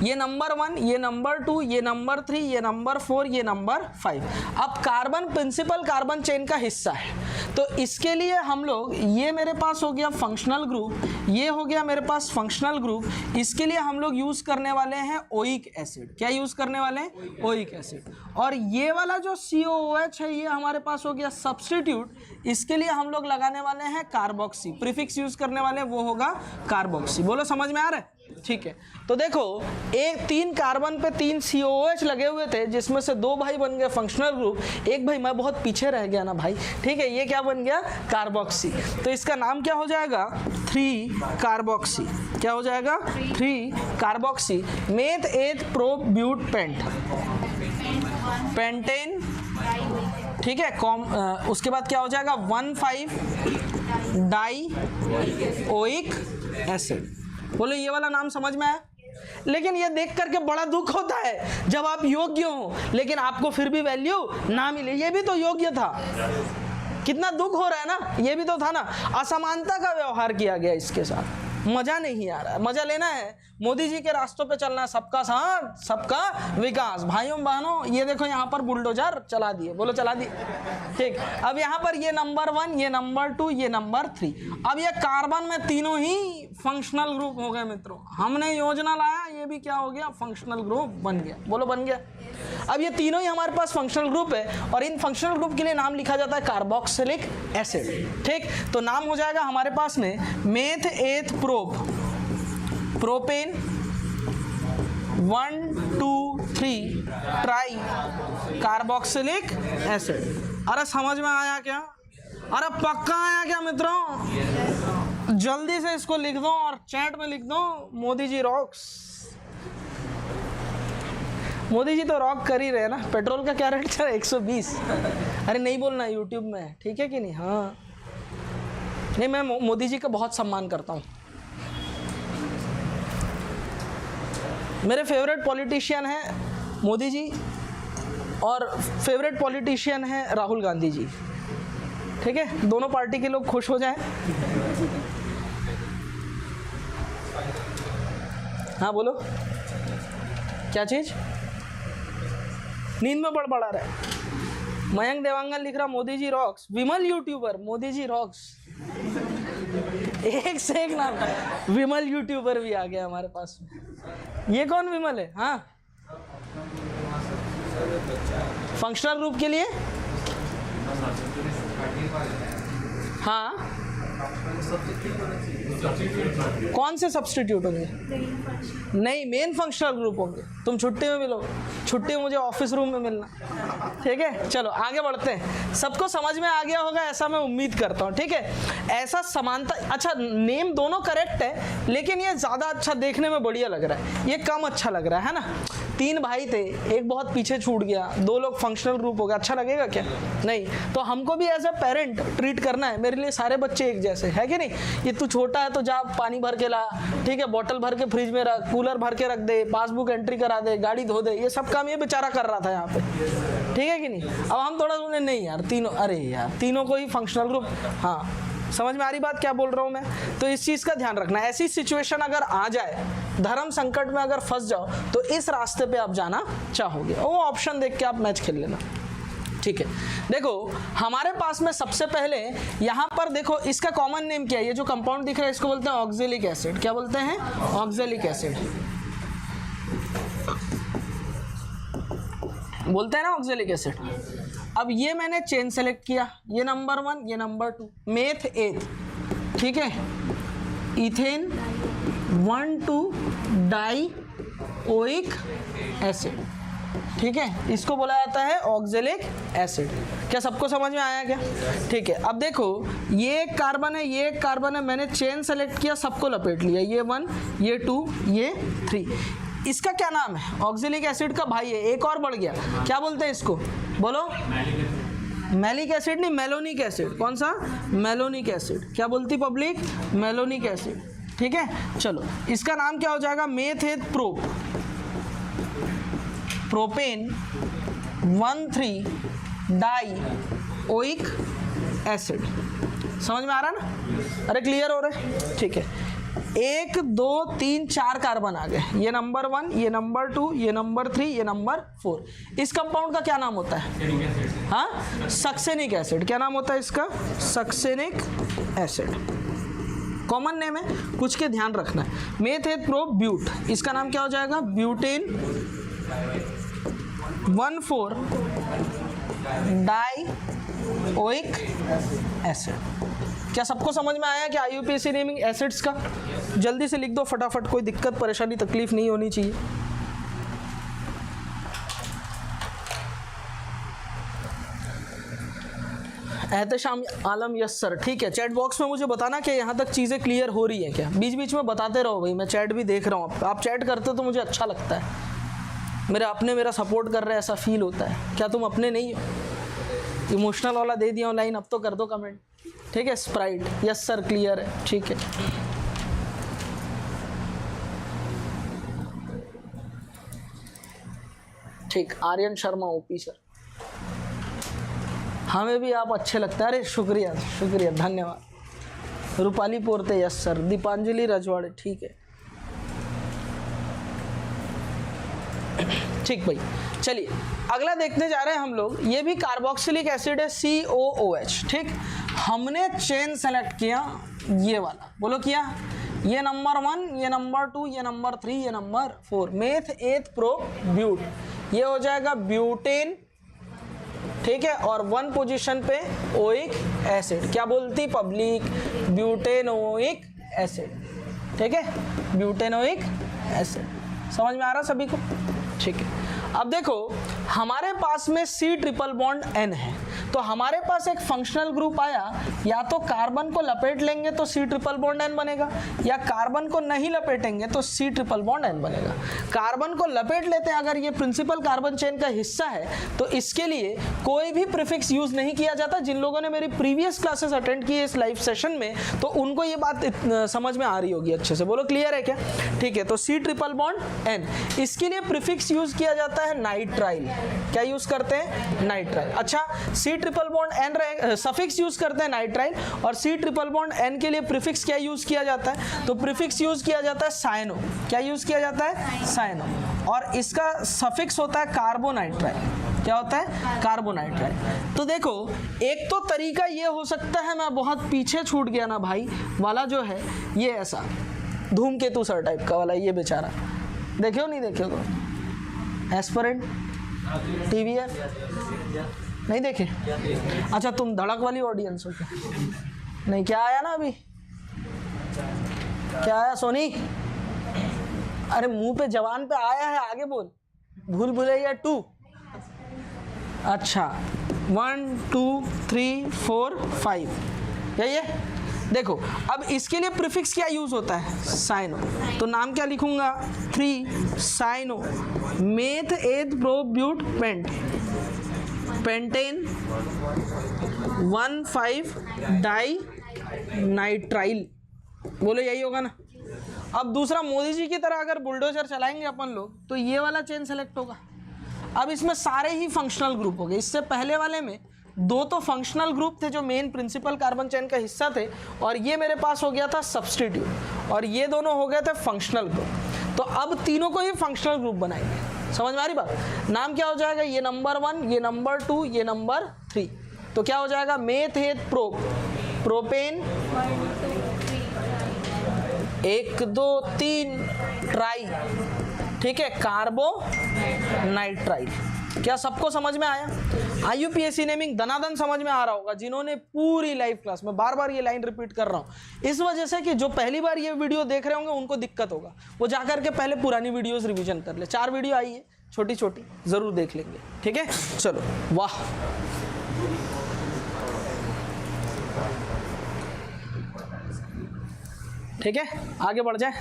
ये नंबर 1, ये नंबर 2, ये नंबर 3, ये नंबर 4, ये नंबर 5। अब कार्बन प्रिंसिपल कार्बन चेन का हिस्सा है, तो इसके लिए हम लोग, ये मेरे पास हो गया फंक्शनल ग्रुप, ये हो गया मेरे पास फंक्शनल ग्रुप, इसके लिए हम लोग यूज करने वाले हैं ओइक एसिड। क्या यूज करने वाले हैं? Oic acid. और ये वाला जो COOH है ये हमारे पास हो गया सब्स्टिट्यूट, इसके लिए हम लोग लगाने वाले हैं कार्बोक्सी। प्रीफिक्स यूज करने वाले वो होगा कार्बोक्सी। बोलो समझ में आ रहा है? ठीक है, तो देखो 3 कार्बन पे 3 COOH लगे हुए थे, जिसमें से 2 भाई बन गए फंक्शनल ग्रुप, एक भाई मैं बहुत पीछे रह गया ना भाई, ठीक है, ये क्या बन गया? कार्बोक्सी। तो इसका नाम क्या हो जाएगा? 3 कार्बोक्सी। क्या हो जाएगा? 3 carboxy meth 8 pro but pent pentane, ठीक है। उसके बाद क्या हो जाएगा? 1,5 डाई ओइक एसिड। बोलो ये वाला नाम समझ में आया? लेकिन ये देख करके बड़ा दुख होता है जब आप योग्य हो लेकिन आपको फिर भी वैल्यू ना मिले। ये भी तो योग्य था, कितना दुख हो रहा है ना। ये भी तो था ना, असमानता का व्यवहार किया गया इसके साथ। मजा नहीं आ रहा है। मजा लेना है, मोदी जी के रास्तों पे चलना है, सबका साथ सबका विकास। भाइयों बहनों ये देखो यहाँ पर बुलडोजर चला दिए। बोलो चला दिए, ठीक। अब यहाँ पर ये नंबर 1, ये नंबर 2, ये नंबर 3। अब ये कार्बन में तीनों ही फंक्शनल ग्रुप हो गए मित्रों। हमने योजना लाया, ये भी क्या हो गया? फंक्शनल ग्रुप बन गया। बोलो बन गया। अब ये तीनों ही हमारे पास फंक्शनल ग्रुप है और इन फंक्शनल ग्रुप के लिए नाम लिखा जाता है कार्बोक्सिलिक एसिड, ठीक। तो नाम हो जाएगा हमारे पास में meth 8 propane 1, 2, 3 tricarboxylic acid. अरे समझ में आया क्या? अरे पक्का आया क्या मित्रों? जल्दी से इसको लिख दो और चैट में लिख दो मोदी जी रॉक्स। मोदी जी तो रॉक कर ही रहे ना। पेट्रोल का क्या रेट चल? 120। अरे नहीं बोलना यूट्यूब में, ठीक है कि नहीं? हाँ नहीं, मैं मोदी जी का बहुत सम्मान करता हूँ। मेरे फेवरेट पॉलिटिशियन हैं मोदी जी और फेवरेट पॉलिटिशियन हैं राहुल गांधी जी, ठीक है। दोनों पार्टी के लोग खुश हो जाएं। हाँ बोलो, क्या चीज? नींद में बड़बड़ा रहा है। मयंक देवांगन लिख रहा मोदी जी रॉक्स। विमल यूट्यूबर मोदी जी रॉक्स, एक से एक नाम। विमल यूट्यूबर भी आ गया हमारे पास में। ये कौन विमल है? हाँ, फंक्शनल ग्रुप के लिए। हाँ, कौन से सब्स्टिट्यूट होंगे? नहीं, मेन फंक्शनल ग्रुप होंगे। तुम छुट्टी में मिलो, छुट्टी मुझे ऑफिस रूम में मिलना, ठीक है। चलो आगे बढ़ते हैं। सबको समझ में आ गया होगा ऐसा मैं उम्मीद करता हूँ, ठीक है। ऐसा समानता, अच्छा नेम दोनों करेक्ट है लेकिन ये ज़्यादा अच्छा देखने में बढ़िया लग रहा है, ये कम अच्छा लग रहा है ना। 3 भाई थे, एक बहुत पीछे छूट गया, 2 लोग फंक्शनल ग्रुप हो गया। अच्छा लगेगा क्या? नहीं। तो हमको भी एज ए पेरेंट ट्रीट करना है। मेरे लिए सारे बच्चे एक जैसे है कि नहीं? ये तू छोटा है तो जा पानी भर के ला, ठीक है, बोतल भर के फ्रिज में रख, कूलर भर के रख दे, पासबुक एंट्री करा दे, गाड़ी धो दे, ये सब काम ये बेचारा कर रहा था यहाँ पे, ठीक है कि नहीं। अब हम थोड़ा सुने नहीं यार तीनों, अरे यार तीनों को ही फंक्शनल ग्रुप। हाँ समझ में आ रही बात क्या बोल रहा हूँ मैं? तो इस चीज का ध्यान रखना। ऐसी सिचुएशन अगर आ जाए, धर्म संकट में अगर फंस जाओ, तो इस रास्ते पे आप जाना चाहोगे, वो ऑप्शन देख के आप मैच खेल लेना, ठीक है। देखो हमारे पास में सबसे पहले यहां पर देखो, इसका कॉमन नेम क्या है? ये जो कंपाउंड दिख रहा है इसको बोलते हैं ऑक्जेलिक एसिड। क्या बोलते हैं? ऑक्जेलिक एसिड बोलते हैं ना, ऑक्जेलिक एसिड। अब ये मैंने चेन सेलेक्ट किया, ये नंबर 1, ये नंबर 2, मेथ एथ, ठीक है, इथेन 1,2 डाई ओइक एसिड, ठीक है, इसको बोला जाता है ऑक्जेलिक एसिड। क्या सबको समझ में आया क्या? ठीक है। अब देखो ये एक कार्बन है, ये एक कार्बन है, मैंने चेन सेलेक्ट किया, सबको लपेट लिया, ये 1, ये 2, ये 3। इसका क्या नाम है? ऑक्जेलिक एसिड का भाई है, एक और बढ़ गया, क्या बोलते हैं इसको? बोलो। मैलिक एसिड नहीं, मेलोनिक एसिड। कौन सा? Malonic acid. क्या बोलती पब्लिक? मेलोनिक एसिड, ठीक है। चलो इसका नाम क्या हो जाएगा? Meth eth prop propane 1,3 di oic acid. समझ में आ रहा है ना? अरे क्लियर हो रहा है? ठीक है। 1, 2, 3, 4 कार्बन आ गए, ये नंबर 1, ये नंबर 2, ये नंबर 3, ये नंबर 4। इस कंपाउंड का क्या नाम होता है? हाँ, सक्सेनिक एसिड। क्या नाम होता है इसका? Succinic acid. कॉमन नेम है, कुछ के ध्यान रखना है। मेथेट प्रोप ब्यूट, इसका नाम क्या हो जाएगा? Butane 1,4 die oic acid. क्या सबको समझ में आया? क्या IUPAC नेमिंग एसिड्स का? जल्दी से लिख दो फटाफट, कोई दिक्कत परेशानी तकलीफ नहीं होनी चाहिए। एहतशाम आलम, यस सर, ठीक है। चैट बॉक्स में मुझे बताना कि यहाँ तक चीज़ें क्लियर हो रही है क्या। बीच बीच में बताते रहो भाई, मैं चैट भी देख रहा हूँ, आप चैट करते हो तो मुझे अच्छा लगता है, मेरे अपने मेरा सपोर्ट कर रहे हैं ऐसा फील होता है। क्या तुम अपने नहीं हो? इमोशनल वाला दे दिया ऑनलाइन, अब तो कर दो कमेंट, ठीक है। स्प्राइट, यस सर, क्लियर है, ठीक है। ठीक, आर्यन शर्मा OP सर, हमें भी आप अच्छे लगते हैं। अरे शुक्रिया शुक्रिया, धन्यवाद। Rupali Porte, yes sir. दीपांजलि रजवाड़े, ठीक है, ठीक भाई। चलिए अगला देखने जा रहे हैं हम लोग, ये भी कार्बोक्सिलिक एसिड है, COOH, ठीक। हमने चेन सेलेक्ट किया ये वाला, बोलो किया, ये नंबर 1, ये नंबर 2, ये नंबर 3, ये number 4, meth eth pro but, ये हो जाएगा ब्यूटेन, ठीक है। और 1 पोजीशन पे ओइक एसिड। क्या बोलती पब्लिक? ब्यूटेनोइक एसिड, ठीक है, ब्यूटेनोइक एसिड। समझ में आ रहा सभी को? ठीक है। अब देखो हमारे पास में C∧N है, तो हमारे पास एक फंक्शनल ग्रुप आया, या तो कार्बन को लपेट लेंगे तो C∧N बनेगा, या कार्बन को नहीं लपेटेंगे तो C∧N बनेगा। कार्बन को लपेट लेते हैं अगर ये प्रिंसिपल कार्बन चेन का हिस्सा है, तो इसके लिए कोई भी प्रीफिक्स यूज नहीं किया जाता। जिन लोगों ने मेरी प्रीवियस क्लासेस अटेंड की है इस लाइव सेशन में, तो उनको ये बात समझ में आ रही होगी अच्छे से। बोलो क्लियर है क्या? ठीक है। तो C∧N, इसके लिए प्रीफिक्स यूज किया जाता है नाइट्राइल। क्या यूज करते हैं? नाइट्राइल। अच्छा, C∧N सफिक्स यूज करते हैं नाइट्राइल, और C∧N के लिए प्रीफिक्स क्या यूज किया जाता है? तो प्रीफिक्स यूज किया जाता है साइनो। क्या यूज किया जाता है? साइनो। और इसका सफिक्स होता है कार्बोनाइट्राइल। क्या होता है? कार्बोनाइट्राइल। तो देखो एक तो तरीका ये हो सकता है, मैं बहुत पीछे छूट गया ना भाई वाला जो है, ये ऐसा धूमकेतु सर टाइप का वाला, ये बेचारा देखे हो नहीं देखे हो? तो एस्पिरेंट TVF नहीं देखे? अच्छा तुम धड़क वाली ऑडियंस हो क्या? नहीं, क्या आया ना अभी, क्या आया सोनी? अरे मुंह पे जवान पे आया है, आगे बोल। भूल भुलैया 2। अच्छा 1 2 3 4 5, यही है। देखो अब इसके लिए प्रीफिक्स क्या यूज होता है? साइनो। तो नाम क्या लिखूंगा? 3 cyano meth eth pro but pent pentane 1,5 dinitrile. बोलो यही होगा ना? अब दूसरा मोदी जी की तरह अगर बुलडोजर चलाएंगे अपन लोग, तो ये वाला चेन सेलेक्ट होगा। अब इसमें सारे ही फंक्शनल ग्रुप हो गए। इससे पहले वाले में दो तो फंक्शनल ग्रुप थे जो मेन प्रिंसिपल कार्बन चेन का हिस्सा थे, और ये मेरे पास हो गया था सब्स्टिट्यूट, और ये दोनों हो गए थे फंक्शनल ग्रुप। तो अब तीनों को ही फंक्शनल ग्रुप बनाएंगे। समझ में आ रही बात? नाम क्या हो जाएगा? ये नंबर 1, ये नंबर 2, ये नंबर 3। तो क्या हो जाएगा? Meth eth prop, propane 1 2 3 try, ठीक है, कार्बो नाइट्राइल। क्या सबको समझ में आया? IUPAC नेमिंग दनादन समझ में आ रहा होगा जिन्होंने पूरी लाइव क्लास में, बार बार ये लाइन रिपीट कर रहा हूँ इस वजह से कि जो पहली बार ये वीडियो देख रहे होंगे उनको दिक्कत होगा, वो जाकर के पहले पुरानी वीडियोस रिवीजन कर ले। 4 वीडियो आई है छोटी छोटी, जरूर देख लेंगे, ठीक है। चलो, वाह, ठीक है, आगे बढ़ जाए।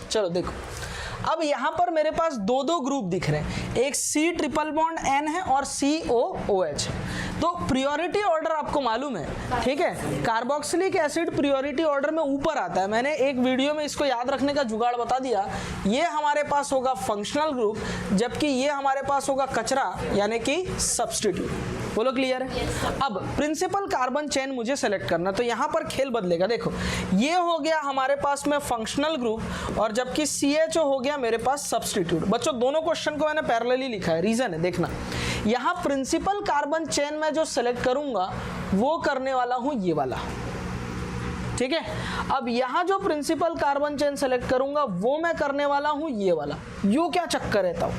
चलो देखो, अब यहां पर मेरे पास दो ग्रुप दिख रहे हैं, एक C ट्रिपल बॉन्ड N है और COOH है। तो प्रियोरिटी ऑर्डर आपको मालूम है, ठीक है, कार्बोक्सिलिक एसिड प्रियोरिटी ऑर्डर में ऊपर आता है। मैंने एक वीडियो में इसको याद रखने का जुगाड़ बता दिया। ये हमारे पास होगा फंक्शनल ग्रुप, जबकि ये हमारे पास होगा कचरा यानी कि सब्स्टिट्यूट। बोलो क्लियर है? अब प्रिंसिपल कार्बन चेन मुझे सेलेक्ट करना, तो यहां पर खेल बदलेगा। देखो, ये हो गया हमारे पास में फंक्शनल ग्रुप, और जबकि CHO हो गया मेरे पास सब्स्टिट्यूट। बच्चों, दोनों क्वेश्चन को मैंने पैरेलली लिखा है, रीजन है, देखना। यहां प्रिंसिपल कार्बन चेन में जो सेलेक्ट करूंगा वो करने वाला हूं ये वाला, ठीक है। अब यहां जो प्रिंसिपल कार्बन चेन सेलेक्ट करूंगा वो मैं करने वाला हूं ये वाला। यो क्या चक्कर है तब,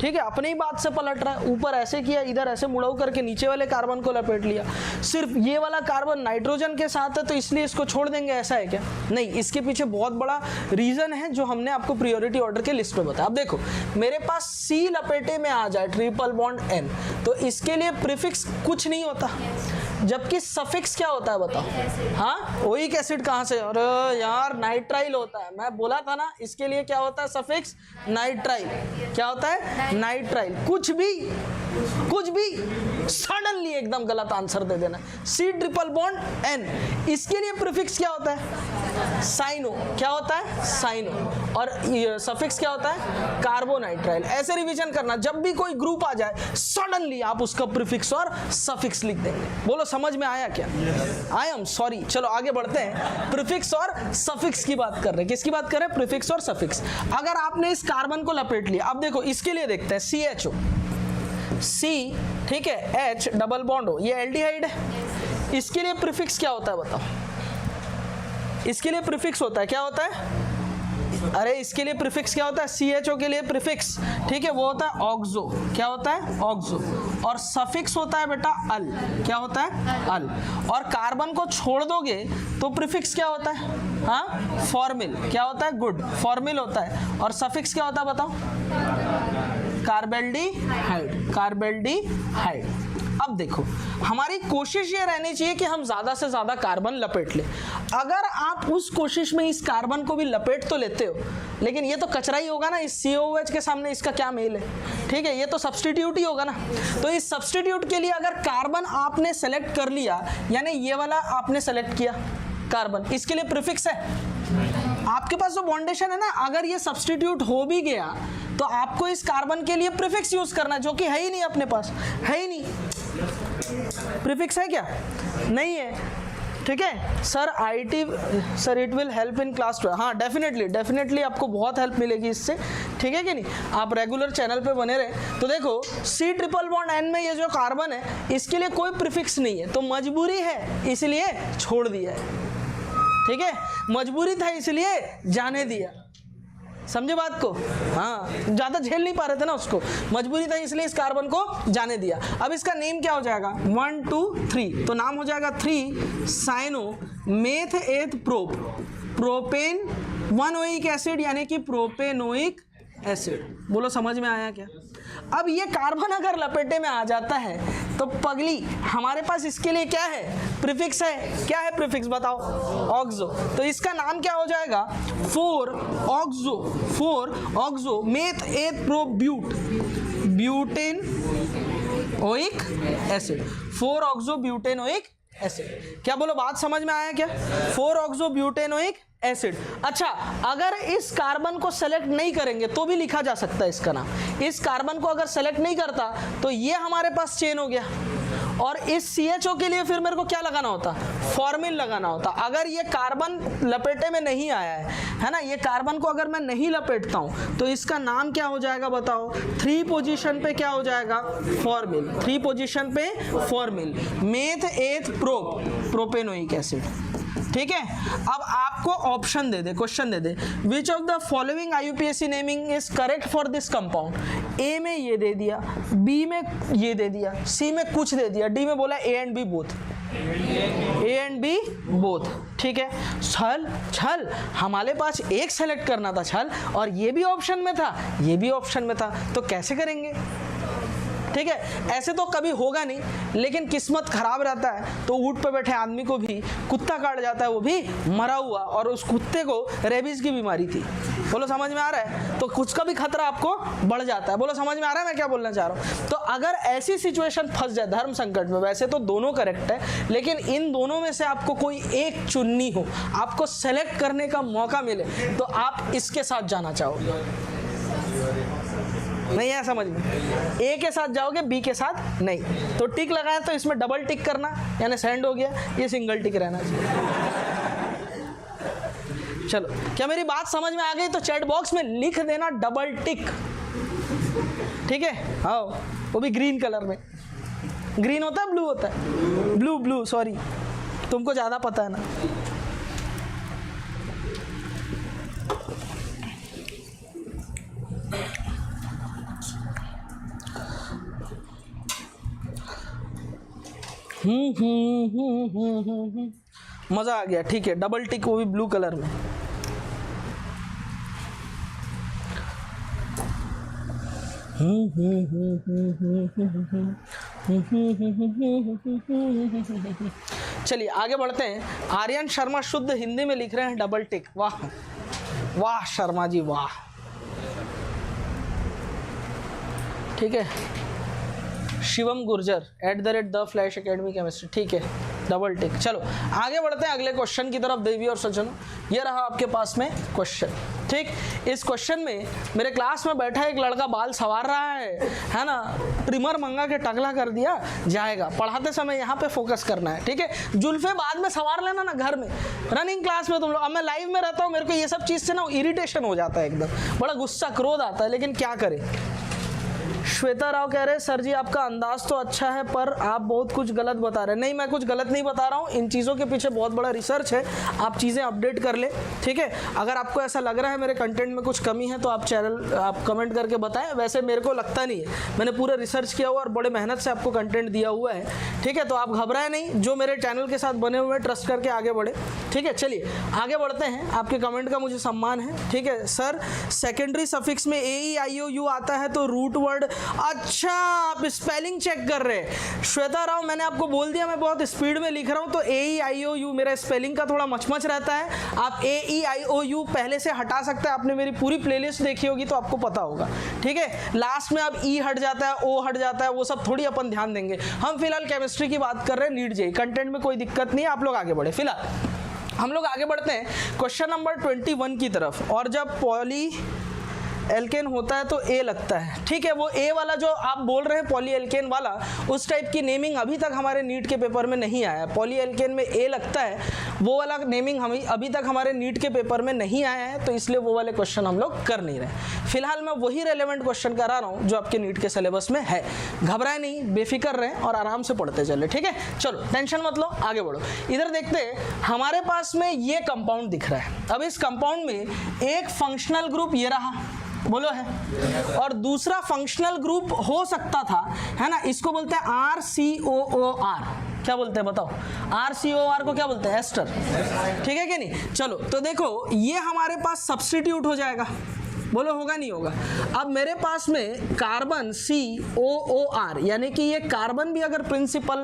ठीक है, अपनी ही बात से पलट रहा है। ऊपर ऐसे किया, इधर ऐसे मुड़ाऊ करके नीचे वाले कार्बन को लपेट लिया। सिर्फ ये वाला कार्बन नाइट्रोजन के साथ है तो इसलिए इसको छोड़ देंगे, ऐसा है क्या? नहीं, इसके पीछे बहुत बड़ा रीजन है जो हमने आपको प्रियोरिटी ऑर्डर के लिस्ट में बताया। अब देखो, मेरे पास C लपेटे में आ जाए ट्रिपल बॉन्ड N, तो इसके लिए प्रीफिक्स कुछ नहीं होता, जबकि सफिक्स क्या होता है बताओ? हाँ, ओइक एसिड कहां से? अरे यार, नाइट्राइल होता है। मैं बोला था ना, इसके लिए क्या होता है सफिक्स? नाइट्राइल। क्या होता है? नाइट्राइल। कुछ भी सडनली एकदम गलत आंसर दे देना। C ट्रिपल बॉन्ड N, इसके लिए प्रीफिक्स क्या होता है? साइनो। क्या होता है? साइनो। और सफिक्स क्या होता है? कार्बोनाइट्राइल। ऐसे रिवीजन करना, जब भी कोई ग्रुप आ जाए सडनली आप उसका प्रीफिक्स और सफिक्स लिख देंगे। बोलो, समझ में आया क्या? I am sorry. चलो आगे बढ़ते हैं। प्रीफिक्स और सफिक्स की बात कर रहे हैं। किसकी बात कर रहे हैं? प्रीफिक्स और सफिक्स। अगर आपने इस कार्बन को लपेट लिया, अब देखो इसके लिए देखते हैं। CHO, C, ठीक है, H डबल बॉन्ड हो, ये एल्डिहाइड है। इसके लिए प्रीफिक्स क्या होता है बताओ? इसके लिए प्रीफिक्स होता है, क्या होता है? अरे इसके लिए प्रीफिक्स क्या होता है? CHO के लिए प्रीफिक्स, ठीक है, वो होता है ऑक्सो। क्या होता है? ऑक्सो। और सफिक्स होता है बेटा अल। क्या होता है? अल। और कार्बन को छोड़ दोगे तो प्रीफिक्स क्या होता है? हाँ, फॉर्मिल। क्या होता है? गुड, फॉर्मिल होता है। और सफिक्स क्या होता है बताओ? कार्बेल्डिहाइड। कार्बेल्डिहाइड। अब देखो, हमारी कोशिश ये रहनी चाहिए कि हम ज्यादा से ज्यादा कार्बन लपेट लें। अगर आप उस कोशिश में इस कार्बन को भी लपेट तो लेते हो, लेकिन ये तो कचरा ही होगा ना, इस COOH के सामने इसका क्या मेल है? ठीक है, ये तो सब्स्टिट्यूट ही होगा ना। तो इस सब्स्टिट्यूट के लिए अगर कार्बन आपने सेलेक्ट कर लिया, यानी ये वाला आपने सेलेक्ट किया कार्बन, इसके लिए प्रीफिक्स है। आपके पास जो बॉन्डेशन है ना, अगर ये सब्स्टिट्यूट हो भी गया तो आपको इस कार्बन के लिए प्रीफिक्स यूज करना है, जो कि है ही नहीं, अपने पास है ही नहीं। प्रीफिक्स है क्या? नहीं है, ठीक है sir. IT sir, it will help in class 12। हाँ, डेफिनेटली आपको बहुत हेल्प मिलेगी इससे, ठीक है कि नहीं? आप रेगुलर चैनल पे बने रहे। तो देखो, C ट्रिपल बॉन्ड N में ये जो कार्बन है, इसके लिए कोई प्रीफिक्स नहीं है, तो मजबूरी है इसलिए छोड़ दिया है, ठीक है, मजबूरी था इसलिए जाने दिया। समझे बात को? हाँ, ज़्यादा झेल नहीं पा रहे थे ना उसको, मजबूरी था इसलिए इस कार्बन को जाने दिया। अब इसका नेम क्या हो जाएगा? 1 2 3, तो नाम हो जाएगा 3 cyano meth eth prop, propane 1 oic acid, यानी कि प्रोपेनोइक एसिड। बोलो, समझ में आया क्या? अब ये कार्बन अगर लपेटे में आ जाता है तो पगली, हमारे पास इसके लिए क्या है? प्रीफिक्स है। क्या है प्रीफिक्स बताओ? ऑक्सो। तो इसका नाम क्या हो जाएगा? 4 oxo meth eth pro but, butane oic acid. 4 oxo butanoic acid. क्या बोलो, बात समझ में आया क्या? Four oxobutanoic acid. अच्छा, अगर इस कार्बन को सेलेक्ट नहीं करेंगे तो भी लिखा जा सकता है इसका नाम। इस कार्बन को अगर सेलेक्ट नहीं करता तो ये हमारे पास चेन हो गया, और इस CHO के लिए फिर मेरे को क्या लगाना होता? फॉर्मिल लगाना होता। अगर ये कार्बन लपेटे में नहीं आया है ना, ये कार्बन को अगर मैं नहीं लपेटता हूं तो इसका नाम क्या हो जाएगा बताओ? 3 पोजीशन पे क्या हो जाएगा? फॉर्मिल। 3 पोजीशन पे formyl, meth eth prop, propanoic acid. ठीक है, अब आपको ऑप्शन दे दे, क्वेश्चन दे दे, which of the following IUPAC naming is correct for this compound. A में ये दे दिया, बी में ये दे दिया, सी में कुछ दे दिया, डी में बोला A and B both, A and B both. ठीक है, छल हमारे पास एक सेलेक्ट करना था छल, और ये भी ऑप्शन में था, ये भी ऑप्शन में था, तो कैसे करेंगे? ठीक है, ऐसे तो कभी होगा नहीं, लेकिन किस्मत खराब रहता है तो ऊंट पे बैठे आदमी को भी कुत्ता काट जाता है, वो भी मरा हुआ, और उस कुत्ते को रेबीज की बीमारी थी। बोलो समझ में आ रहा है? तो कुछ का भी खतरा आपको बढ़ जाता है। बोलो समझ में आ रहा है मैं क्या बोलना चाह रहा हूँ? तो अगर ऐसी सिचुएशन फंस जाए धर्म संकट में, वैसे तो दोनों करेक्ट है, लेकिन इन दोनों में से आपको कोई एक चुननी हो, आपको सेलेक्ट करने का मौका मिले, तो आप इसके साथ जाना चाहोगे? नहीं है समझ में? ए के साथ जाओगे, बी के साथ नहीं। तो टिक लगाया तो इसमें डबल टिक करना, यानी सेंड हो गया, ये सिंगल टिक रहना चाहिए। चलो, क्या मेरी बात समझ में आ गई? तो चैट बॉक्स में लिख देना डबल टिक। ठीक है, हाँ, वो भी ग्रीन कलर में। ग्रीन होता है, ब्लू होता है? ब्लू, सॉरी, तुमको ज्यादा पता है ना। मजा आ गया। ठीक है, डबल टिक, वो भी ब्लू कलर में। चलिए आगे बढ़ते हैं। आर्यन शर्मा शुद्ध हिंदी में लिख रहे हैं डबल टिक। वाह वाह शर्मा जी वाह। ठीक है, Shivam Gurjar @the flash academy chemistry. ठीक है, डबल टिक। चलो आगे बढ़ते हैं अगले क्वेश्चन की तरफ देवी और सज्जनों। ये रहा आपके पास में क्वेश्चन। ठीक, इस क्वेश्चन में मेरे क्लास में बैठा एक लड़का बाल संवार रहा है ना, ट्रिमर मंगा के टकला कर दिया जाएगा। पढ़ाते समय यहाँ पे फोकस करना है। ठीक है, जुल्फे बाद में संवार लेना ना घर में, रनिंग क्लास में तुम लोग। अब मैं लाइव में रहता हूँ, मेरे को ये सब चीज़ से ना इरिटेशन हो जाता है, एकदम बड़ा गुस्सा क्रोध आता है, लेकिन क्या करें। श्वेता राव कह रहे हैं सर जी आपका अंदाज तो अच्छा है पर आप बहुत कुछ गलत बता रहे हैं। नहीं, मैं कुछ गलत नहीं बता रहा हूँ, इन चीज़ों के पीछे बहुत बड़ा रिसर्च है, आप चीज़ें अपडेट कर ले। ठीक है, अगर आपको ऐसा लग रहा है मेरे कंटेंट में कुछ कमी है तो आप कमेंट करके बताएं। वैसे मेरे को लगता नहीं है, मैंने पूरा रिसर्च किया हुआ और बड़े मेहनत से आपको कंटेंट दिया हुआ है। ठीक है, तो आप घबराएं नहीं, जो मेरे चैनल के साथ बने हुए हैं ट्रस्ट करके आगे बढ़े। ठीक है, चलिए आगे बढ़ते हैं। आपके कमेंट का मुझे सम्मान है। ठीक है सर, सेकेंडरी सफिक्स में AEIOU आता है तो रूट वर्ड। अच्छा, आप स्पेलिंग चेक कर रहे हैं। श्वेता राव, मैंने आपको बोल दिया मैं बहुत स्पीड में लिख रहा हूं, तो AEIOU मेरा स्पेलिंग का थोड़ा मचमच रहता है। आप AEIOU पहले से हटा सकते हैं, आपने मेरी पूरी प्लेलिस्ट देखी होगी तो आपको पता होगा। ठीक है, लास्ट में अब E हट जाता है, O हट जाता है, वो सब थोड़ी अपन ध्यान देंगे। हम फिलहाल केमिस्ट्री की बात कर रहे हैं, नीट जेईई कंटेंट में कोई दिक्कत नहीं है, आप लोग आगे बढ़े। फिलहाल हम लोग आगे बढ़ते हैं क्वेश्चन नंबर 21 की तरफ। और जब पॉली एल्केन होता है तो ए लगता है। ठीक है, वो ए वाला जो आप बोल रहे हैं पॉली एल्केन वाला, उस टाइप की नेमिंग अभी तक हमारे नीट के पेपर में नहीं आया है। पॉली एल्केन में ए लगता है, वो वाला नेमिंग हमें अभी तक हमारे नीट के पेपर में नहीं आया है, तो इसलिए वो वाले क्वेश्चन हम लोग कर नहीं रहे। फिलहाल मैं वही रेलेवेंट क्वेश्चन करा रहा हूँ जो आपके नीट के सिलेबस में है। घबराए नहीं, बेफिक्र रहें और आराम से पढ़ते चले। ठीक है, चलो टेंशन मत लो, आगे बढ़ो। इधर देखते हैं, हमारे पास में ये कंपाउंड दिख रहा है। अब इस कंपाउंड में एक फंक्शनल ग्रुप ये रहा, बोलो है, और दूसरा फंक्शनल ग्रुप हो सकता था, है ना, इसको बोलते हैं RCOOR। क्या बोलते हैं बताओ? RCOR को क्या बोलते हैं? एस्टर। ठीक है कि नहीं? चलो तो देखो, ये हमारे पास सब्स्टिट्यूट हो जाएगा। बोलो होगा नहीं होगा? अब मेरे पास में कार्बन COOR, यानी कि ये कार्बन भी अगर प्रिंसिपल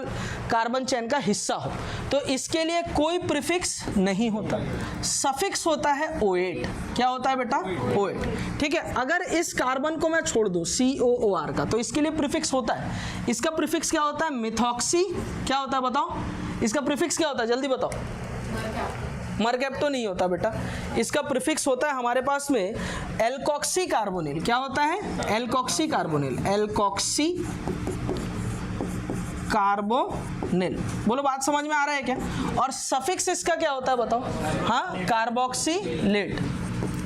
कार्बन चेन का हिस्सा हो तो इसके लिए कोई प्रीफिक्स नहीं होता, सफिक्स होता है O8। क्या होता है बेटा? O8। ठीक है, अगर इस कार्बन को मैं छोड़ दूं COOR का, तो इसके लिए प्रीफिक्स होता है। इसका प्रीफिक्स क्या होता है? मिथॉक्सी। क्या होता है बताओ? इसका प्रीफिक्स क्या होता है, जल्दी बताओ। मरकैप तो नहीं होता बेटा, इसका प्रीफिक्स होता है हमारे पास में एल्कोक्सी कार्बोनिल। क्या होता है, एल्कोक्सी कार्बोनिल, एल्कोक्सी कार्बोनिल। बोलो बात समझ में आ रहा है क्या। और सफिक्स इसका क्या होता है बताओ, हाँ कार्बोक्सिलेट,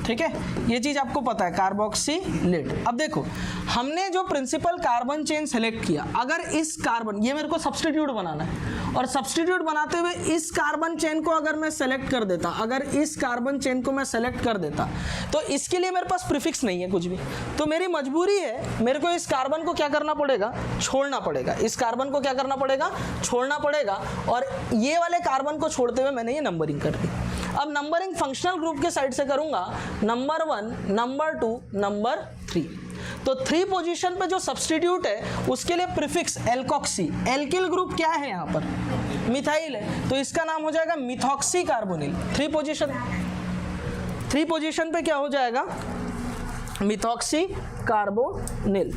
ठीक है, ये चीज आपको पता है, कार्बोक्सिलेट। अब देखो हमने जो प्रिंसिपल कार्बन चेन सेलेक्ट किया, अगर इस कार्बन, ये मेरे को सब्स्टिट्यूट बनाना है, और सब्स्टिट्यूट बनाते हुए इस कार्बन चेन को अगर मैं सेलेक्ट कर देता, अगर इस कार्बन चेन को मैं सेलेक्ट कर देता, तो इसके लिए मेरे पास प्रीफिक्स नहीं है कुछ भी, तो मेरी मजबूरी है, मेरे को इस कार्बन को क्या करना पड़ेगा, छोड़ना पड़ेगा, इस कार्बन को क्या करना पड़ेगा, छोड़ना पड़ेगा। और ये वाले कार्बन को छोड़ते हुए मैंने ये नंबरिंग कर दी। अब नंबरिंग फंक्शनल ग्रुप के साइड से करूंगा, नंबर 1, नंबर 2, नंबर 3। तो 3 पोजीशन पे जो सब्स्टिट्यूट है उसके लिए प्रीफिक्स एल्कोक्सी, एल्किल ग्रुप क्या है यहाँ पर, मिथाइल है, तो इसका नाम हो जाएगा मिथॉक्सी कार्बोनिल। 3 पोजीशन पे क्या हो जाएगा, मिथॉक्सी कार्बोनिल।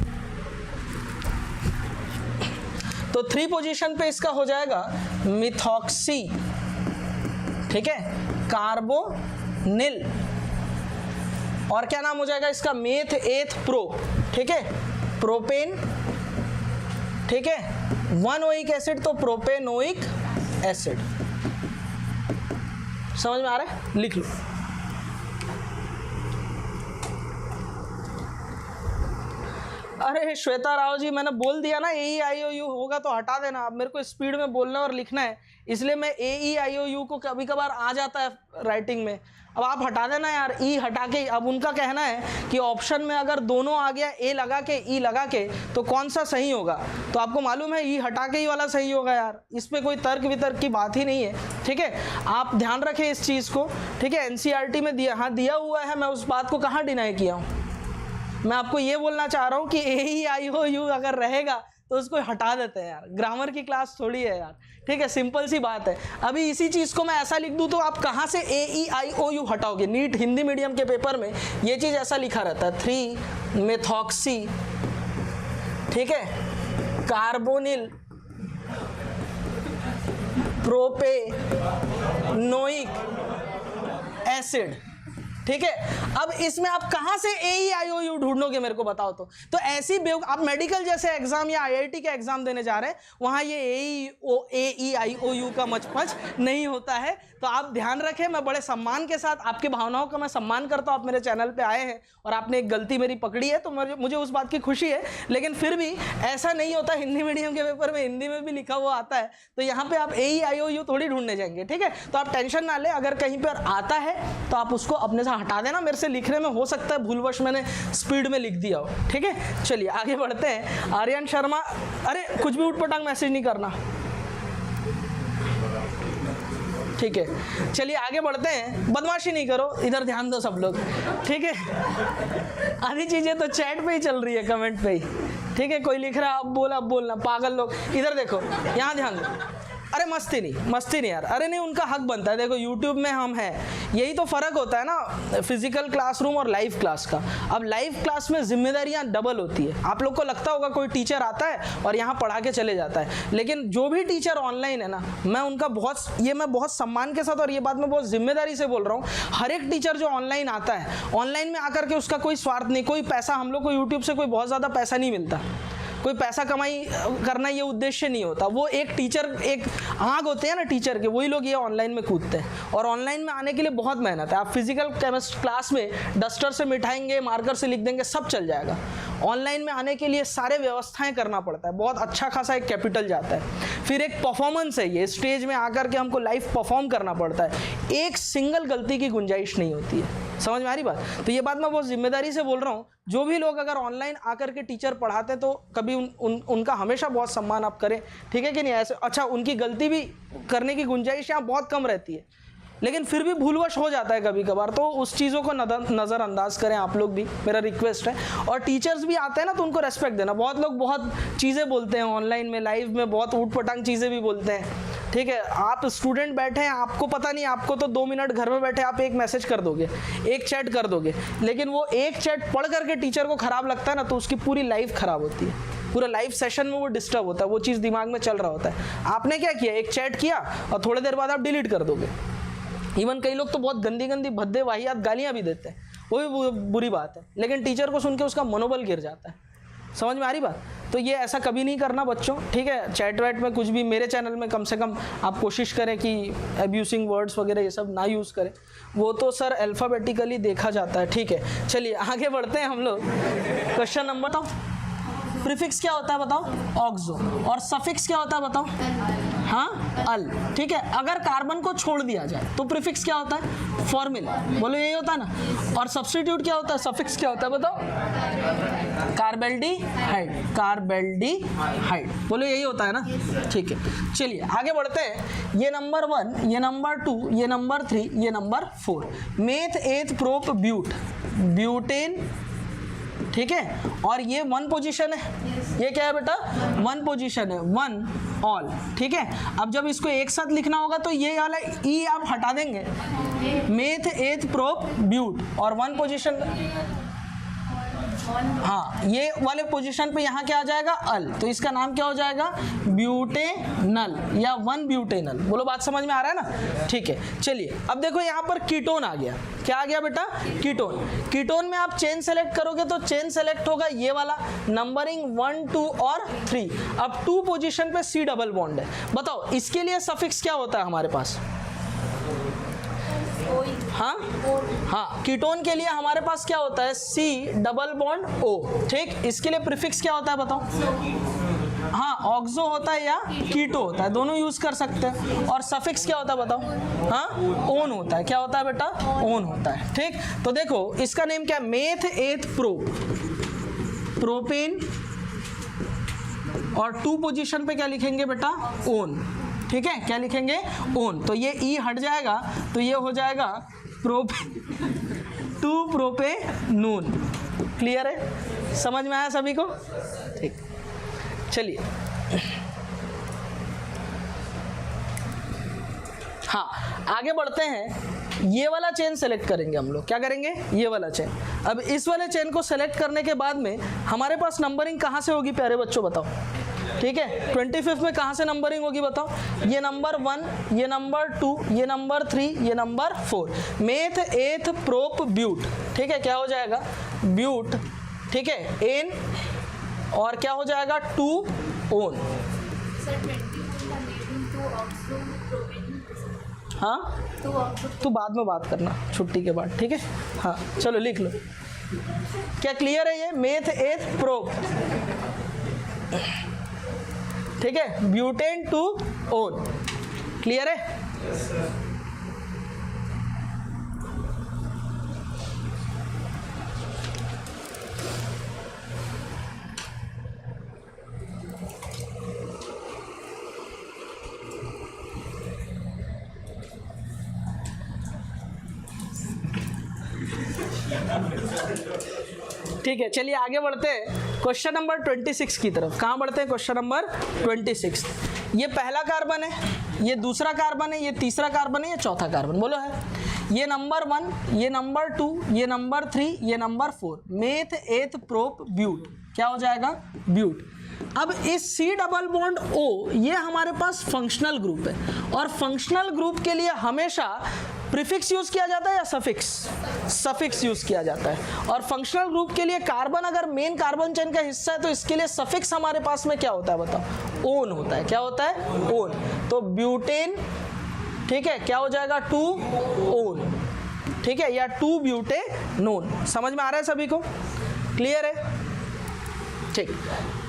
तो 3 पोजीशन पे इसका हो जाएगा मिथॉक्सी, ठीक है, कार्बोनिल। और क्या नाम हो जाएगा इसका, मेथ एथ प्रो, ठीक है, प्रोपेन, ठीक है, 1 ओइक एसिड तो प्रोपेनोइक एसिड। समझ में आ रहा है, लिख लो। अरे श्वेता राव जी, मैंने बोल दिया ना AEIOU होगा तो हटा देना। अब मेरे को स्पीड में बोलना और लिखना है, इसलिए मैं AEIOU को कभी कभार आ जाता है राइटिंग में, अब आप हटा देना यार, ई हटा के। अब उनका कहना है कि ऑप्शन में अगर दोनों आ गया, ए लगा के ई लगा के, तो कौन सा सही होगा, तो आपको मालूम है ई हटा के ही वाला सही होगा यार, इस पे कोई तर्क वितर्क की बात ही नहीं है, ठीक है। आप ध्यान रखें इस चीज़ को, ठीक है। NCERT में दिया, हाँ दिया हुआ है, मैं उस बात को कहाँ डिनाई किया हूँ। मैं आपको ये बोलना चाह रहा हूँ कि AEIOU अगर रहेगा तो उसको हटा देते हैं यार, ग्रामर की क्लास थोड़ी है यार, ठीक है, सिंपल सी बात है। अभी इसी चीज़ को मैं ऐसा लिख दूँ तो आप कहाँ से AEIOU हटाओगे। नीट हिंदी मीडियम के पेपर में ये चीज़ ऐसा लिखा रहता है, 3 मेथॉक्सी, ठीक है, कार्बोनिल प्रोपेनोइक एसिड, ठीक है। अब इसमें आप कहां से AEIOU ढूंढोगे मेरे को बताओ तो ऐसी आप मेडिकल जैसे एग्जाम या IIT के एग्जाम देने जा रहे हैं, वहां ये AEIOU का मचपच नहीं होता है। तो आप ध्यान रखें, मैं बड़े सम्मान के साथ, आपकी भावनाओं का मैं सम्मान करता हूं, आप मेरे चैनल पे आए हैं और आपने एक गलती मेरी पकड़ी है तो मुझे उस बात की खुशी है, लेकिन फिर भी ऐसा नहीं होता। हिंदी मीडियम के पेपर में हिंदी में भी लिखा हुआ आता है, तो यहाँ पे आप AEIOU थोड़ी ढूंढने जाएंगे, ठीक है। तो आप टेंशन ना ले, अगर कहीं पर आता है तो आप उसको अपने से हटा देना। मेरे से लिखने में हो सकता है भूलवश मैंने स्पीड में लिख दिया हो, ठीक है। चलिए आगे बढ़ते हैं। आर्यन शर्मा, अरे कुछ भी उठपटांग मैसेज नहीं करना, ठीक है। चलिए आगे बढ़ते हैं, बदमाशी नहीं करो, इधर ध्यान दो सब लोग, ठीक है। आधी चीजें तो चैट पे ही चल रही है, कमेंट पे ही, ठीक है। कोई लिख रहा है अब बोलना, पागल लोग। इधर देखो, यहाँ ध्यान दो। अरे मस्ती नहीं यार, अरे नहीं, उनका हक बनता है। देखो यूट्यूब में हम हैं, यही तो फ़र्क होता है ना फिजिकल क्लासरूम और लाइव क्लास का। अब लाइव क्लास में जिम्मेदारियां डबल होती है। आप लोग को लगता होगा कोई टीचर आता है और यहाँ पढ़ा के चले जाता है, लेकिन जो भी टीचर ऑनलाइन है ना, मैं उनका मैं बहुत सम्मान के साथ और ये बात मैं बहुत जिम्मेदारी से बोल रहा हूँ। हर एक टीचर जो ऑनलाइन आता है, ऑनलाइन में आकर के उसका कोई स्वार्थ नहीं, कोई पैसा, हम लोग को यूट्यूब से कोई बहुत ज़्यादा पैसा नहीं मिलता, कोई पैसा कमाई करना ये उद्देश्य नहीं होता। वो एक टीचर, एक आग होते हैं ना टीचर के, वही लोग ये ऑनलाइन में कूदते हैं। और ऑनलाइन में आने के लिए बहुत मेहनत है। आप फिजिकल केमिस्ट्री क्लास में डस्टर से मिटाएंगे, मार्कर से लिख देंगे, सब चल जाएगा। ऑनलाइन में आने के लिए सारे व्यवस्थाएं करना पड़ता है, बहुत अच्छा खासा एक कैपिटल जाता है। फिर एक परफॉर्मेंस है, ये स्टेज में आकर के हमको लाइव परफॉर्म करना पड़ता है। एक सिंगल गलती की गुंजाइश नहीं होती है। समझ में आ रही बात? तो ये बात मैं बहुत जिम्मेदारी से बोल रहा हूँ। जो भी लोग अगर ऑनलाइन आकर के टीचर पढ़ाते हैं तो कभी उनका हमेशा बहुत सम्मान आप करें, ठीक है कि नहीं? ऐसे अच्छा, उनकी गलती भी करने की गुंजाइश यहाँ बहुत कम रहती है, लेकिन फिर भी भूलवश हो जाता है कभी कभार, तो उस चीज़ों को नज़रअंदाज करें आप लोग भी, मेरा रिक्वेस्ट है। और टीचर्स भी आते हैं ना, तो उनको रेस्पेक्ट देना। बहुत लोग बहुत चीज़ें बोलते हैं ऑनलाइन में, लाइव में बहुत ऊट पटांग चीज़ें भी बोलते हैं, ठीक है। आप स्टूडेंट बैठे हैं, आपको पता नहीं, आपको तो 2 मिनट घर में बैठे आप एक मैसेज कर दोगे, एक चैट कर दोगे, लेकिन वो एक चैट पढ़ करके टीचर को ख़राब लगता है ना, तो उसकी पूरी लाइफ ख़राब होती है। पूरा लाइव सेशन में वो डिस्टर्ब होता है, वो चीज़ दिमाग में चल रहा होता है। आपने क्या किया, एक चैट किया और थोड़ी देर बाद आप डिलीट कर दोगे। इवन कई लोग तो बहुत गंदी गंदी भद्दे वाहियात गालियाँ भी देते हैं, वो भी बुरी बात है, लेकिन टीचर को सुन के उसका मनोबल गिर जाता है। समझ में आ रही बात? तो ये ऐसा कभी नहीं करना बच्चों, ठीक है। चैट वैट में कुछ भी, मेरे चैनल में कम से कम आप कोशिश करें कि एब्यूसिंग वर्ड्स वगैरह ये सब ना यूज़ करें, वो तो सर अल्फ़ाबेटिकली देखा जाता है, ठीक है। चलिए आगे बढ़ते हैं हम लोग। क्वेश्चन नंबर, बताओ प्रीफिक्स क्या होता है बताओ, ऑक्सो, और सफिक्स क्या होता है बताओ, हाँ अल, ठीक है। अगर कार्बन को छोड़ दिया जाए तो प्रीफिक्स क्या होता है, फॉर्मूला, बोलो यही होता है ना। और सब्स्टिट्यूट क्या होता है, सफिक्स क्या होता है बताओ, कार्बेल्डिहाइड, कार्बेल्डिहाइड, बोलो यही होता है ना, ठीक है। चलिए आगे बढ़ते हैं। ये नंबर 1, ये नंबर 2, ये नंबर 3, ये number 4, meth eth prop but, butane, ठीक है। और ये 1 पोजीशन है, ये क्या है बेटा, 1 पोजीशन है, 1 ऑल, ठीक है। अब जब इसको एक साथ लिखना होगा तो ये वाला ई आप हटा देंगे, मेथ एथ प्रोप ब्यूट, और 1 पोजीशन, हाँ ये वाले पोजीशन पे यहाँ क्या आ जाएगा, अल, तो इसका नाम क्या हो जाएगा, ब्यूटेनल या 1 ब्यूटेनल। बोलो बात समझ में आ रहा है ना, ठीक है। चलिए अब देखो यहाँ पर कीटोन आ गया, क्या आ गया बेटा, कीटोन। कीटोन में आप चेन सेलेक्ट करोगे तो चेन सेलेक्ट होगा ये वाला, नंबरिंग 1, 2 और 3। अब 2 पोजीशन पे C डबल बॉन्ड है। बताओ इसके लिए सफिक्स क्या होता है हमारे पास, हाँ हाँ, कीटोन के लिए हमारे पास क्या होता है, C डबल बॉन्ड O, ठीक। इसके लिए प्रीफिक्स क्या होता है बताओ, हाँ ऑक्सो होता है या कीटो होता है, दोनों यूज कर सकते हैं। और सफिक्स क्या होता है बताओ, हाँ ओन होता है, क्या होता है बेटा, ओन होता है, ठीक। तो देखो इसका नेम क्या है, मेथ एथ प्रोप, प्रोपेन, और 2 पोजीशन पे क्या लिखेंगे बेटा, ओन, ठीक है। क्या लिखेंगे, ओन, तो ये ई हट जाएगा तो ये हो जाएगा प्रोपे 2 प्रोपेनून। क्लियर है, समझ में आया सभी को, ठीक। चलिए हाँ आगे बढ़ते हैं। ये वाला चेन सेलेक्ट करेंगे हम लोग, क्या करेंगे, ये वाला चेन। अब इस वाले चेन को सेलेक्ट करने के बाद में हमारे पास नंबरिंग कहाँ से होगी प्यारे बच्चों बताओ, ठीक है। 25 में कहाँ से नंबरिंग होगी बताओ, ये नंबर 1, ये नंबर 2, ये नंबर 3, ये number 4, meth eth prop but, ठीक है। क्या हो जाएगा, ब्यूट, ठीक है, एन, और क्या हो जाएगा 2 ओन। हाँ तो बाद में बात करना छुट्टी के बाद, ठीक है। हाँ चलो लिख लो, क्या क्लियर है, ये मेथ एथ प्रोप, ठीक है, ब्यूटेन 2 ओन, क्लियर है। ठीक है, चलिए आगे बढ़ते हैं क्वेश्चन नंबर 26 की तरफ। कहाँ बढ़ते हैं, क्वेश्चन नंबर 26। ये पहला कार्बन है, ये दूसरा कार्बन है, ये तीसरा कार्बन है, ये चौथा कार्बन, बोलो है। ये नंबर 1, ये नंबर 2, ये नंबर 3, ये number 4, meth eth prop but, क्या हो जाएगा, ब्यूट। अब इस C डबल बॉन्ड O ये हमारे पास फंक्शनल ग्रुप है, और फंक्शनल ग्रुप के लिए हमेशा प्रीफिक्स यूज किया जाता है या सफिक्स, सफिक्स यूज किया जाता है। और फंक्शनल ग्रुप के लिए कार्बन अगर मेन कार्बन चेन का हिस्सा है तो इसके लिए सफिक्स हमारे पास में क्या होता है बताओ, ओन होता है, क्या होता है, ओन। तो ब्यूटेन, ठीक है, क्या हो जाएगा, 2 ओन, ठीक है, या 2 ब्यूटेनोन। समझ में आ रहा है सभी को, क्लियर है, ठीक।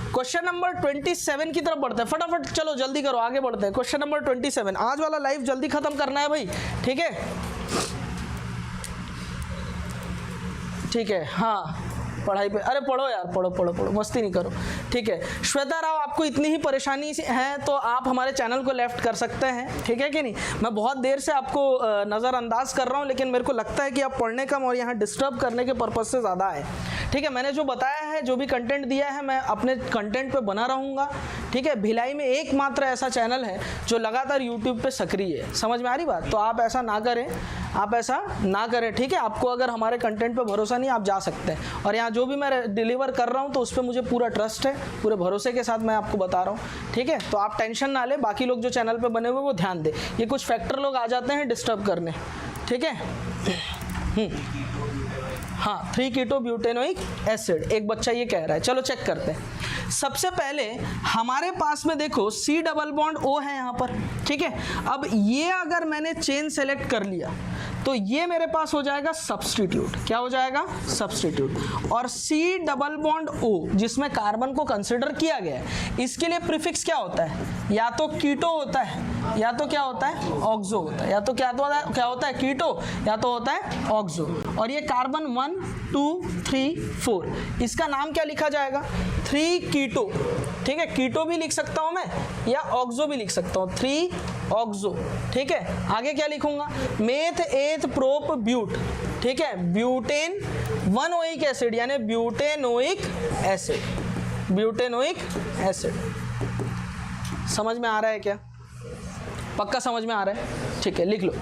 क्वेश्चन नंबर 27 की तरफ बढ़ते हैं, फटाफट चलो जल्दी करो, आगे बढ़ते हैं। क्वेश्चन नंबर 27, आज वाला लाइव जल्दी खत्म करना है भाई, ठीक है, ठीक है। हाँ पढ़ाई पे, अरे पढ़ो यार, पढ़ो पढ़ो पढ़ो, मस्ती नहीं करो, ठीक है। श्वेता राव, आपको इतनी ही परेशानी है तो आप हमारे चैनल को लेफ्ट कर सकते हैं, ठीक है कि नहीं। मैं बहुत देर से आपको नज़रअंदाज कर रहा हूँ, लेकिन मेरे को लगता है कि आप पढ़ने कम और यहाँ डिस्टर्ब करने के पर्पज़ से ज़्यादा है, ठीक है, मैंने जो बताया है, जो भी कंटेंट दिया है, मैं अपने कंटेंट पे बना रहूँगा। ठीक है, भिलाई में एकमात्र ऐसा चैनल है जो लगातार यूट्यूब पे सक्रिय है। समझ में आ रही बात? तो आप ऐसा ना करें, आप ऐसा ना करें। ठीक है, आपको अगर हमारे कंटेंट पे भरोसा नहीं, आप जा सकते हैं। और यहाँ जो भी मैं डिलीवर कर रहा हूँ तो उस पर मुझे पूरा ट्रस्ट है, पूरे भरोसे के साथ मैं आपको बता रहा हूँ। ठीक है, तो आप टेंशन ना लें, बाकी लोग जो चैनल पे बने हुए वो ध्यान दें। ये कुछ फैक्टर लोग आ जाते हैं डिस्टर्ब करने। ठीक है, हाँ, 3 कीटो ब्यूटेनोइक एसिड, एक बच्चा ये कह रहा है। चलो चेक करते हैं। सबसे पहले हमारे पास में देखो C डबल बॉन्ड O है यहाँ पर। ठीक है, अब ये अगर मैंने चेन सेलेक्ट कर लिया तो ये मेरे पास हो जाएगा सब्स्टिट्यूट। क्या हो जाएगा? सब्स्टिट्यूट। और C डबल बॉन्ड O जिसमें कार्बन को कंसिडर किया गया है, इसके लिए प्रीफिक्स क्या होता है? या तो कीटो होता है, या तो क्या होता है? ऑक्सो होता है। या तो क्या होता है? कीटो, या तो होता है ऑक्सो। और ये कार्बन 1 2 3 4, इसका नाम क्या लिखा जाएगा? 3 कीटो। ठीक है, कीटो भी लिख सकता हूं मैं या ऑक्सो भी लिख सकता हूं, 3 ऑक्सो। ठीक है, आगे क्या लिखूंगा? Meth eth prop but. ठीक है, ब्यूटेन 1 ओइक एसिड यानी ब्यूटेनोइक एसिड। ब्यूटेनोइक एसिड समझ में आ रहा है क्या? पक्का समझ में आ रहा है? ठीक है, लिख लो।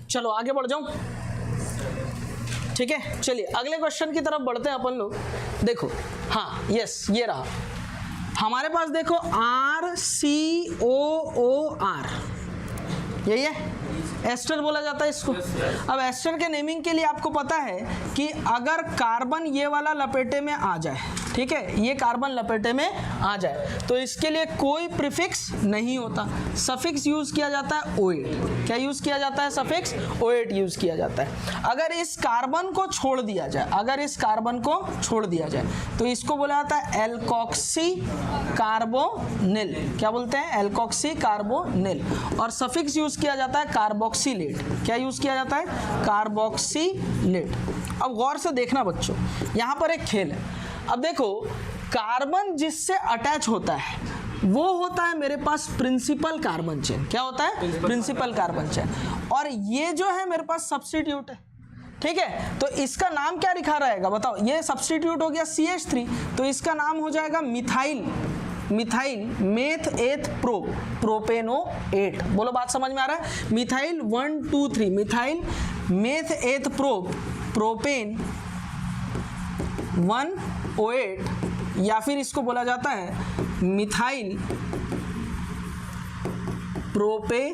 चलो आगे बढ़ जाऊं। ठीक है, चलिए अगले क्वेश्चन की तरफ बढ़ते हैं अपन लोग। देखो, हाँ, यस, ये रहा हमारे पास। देखो RCOOR, यही है, एस्टर बोला जाता है इसको। अब एस्टर के नेमिंग के लिए आपको पता है कि अगर कार्बन ये वाला लपेटे में आ जाए, ठीक है, ये कार्बन लपेटे में आ जाए, तो इसके लिए कोई प्रीफिक्स नहीं होता, सफिक्स यूज किया जाता है O8। क्या यूज किया जाता है? सफिक्स O8 यूज किया जाता है। अगर इस कार्बन को छोड़ दिया जाए, अगर इस कार्बन को छोड़ दिया जाए तो इसको बोला जाता है एल्कोक्सी कार्बोनिल। क्या बोलते हैं? Alkoxy carbonyl. और सफिक्स यूज किया जाता है कार्बोक्सिलेट। क्या यूज किया जाता है? कार्बोक्सिलेट। अब गौर से देखना बच्चों, यहां पर एक खेल है। अब देखो, कार्बन जिससे अटैच होता है वो होता है मेरे पास प्रिंसिपल कार्बन चेन। क्या होता है? Principal carbon chain. और ये जो है मेरे पास सब्स्टिट्यूट है। ठीक है, तो इसका नाम क्या लिखा रहेगा बताओ? ये सब्स्टिट्यूट हो गया CH3, तो इसका नाम हो जाएगा मिथाइल मेथ एथ प्रोपेनो8। बोलो, बात समझ में आ रहा है? Methyl 1 2 3, methyl meth eth propane 1O8, या फिर इसको बोला जाता है मिथाइल प्रोपेनो8।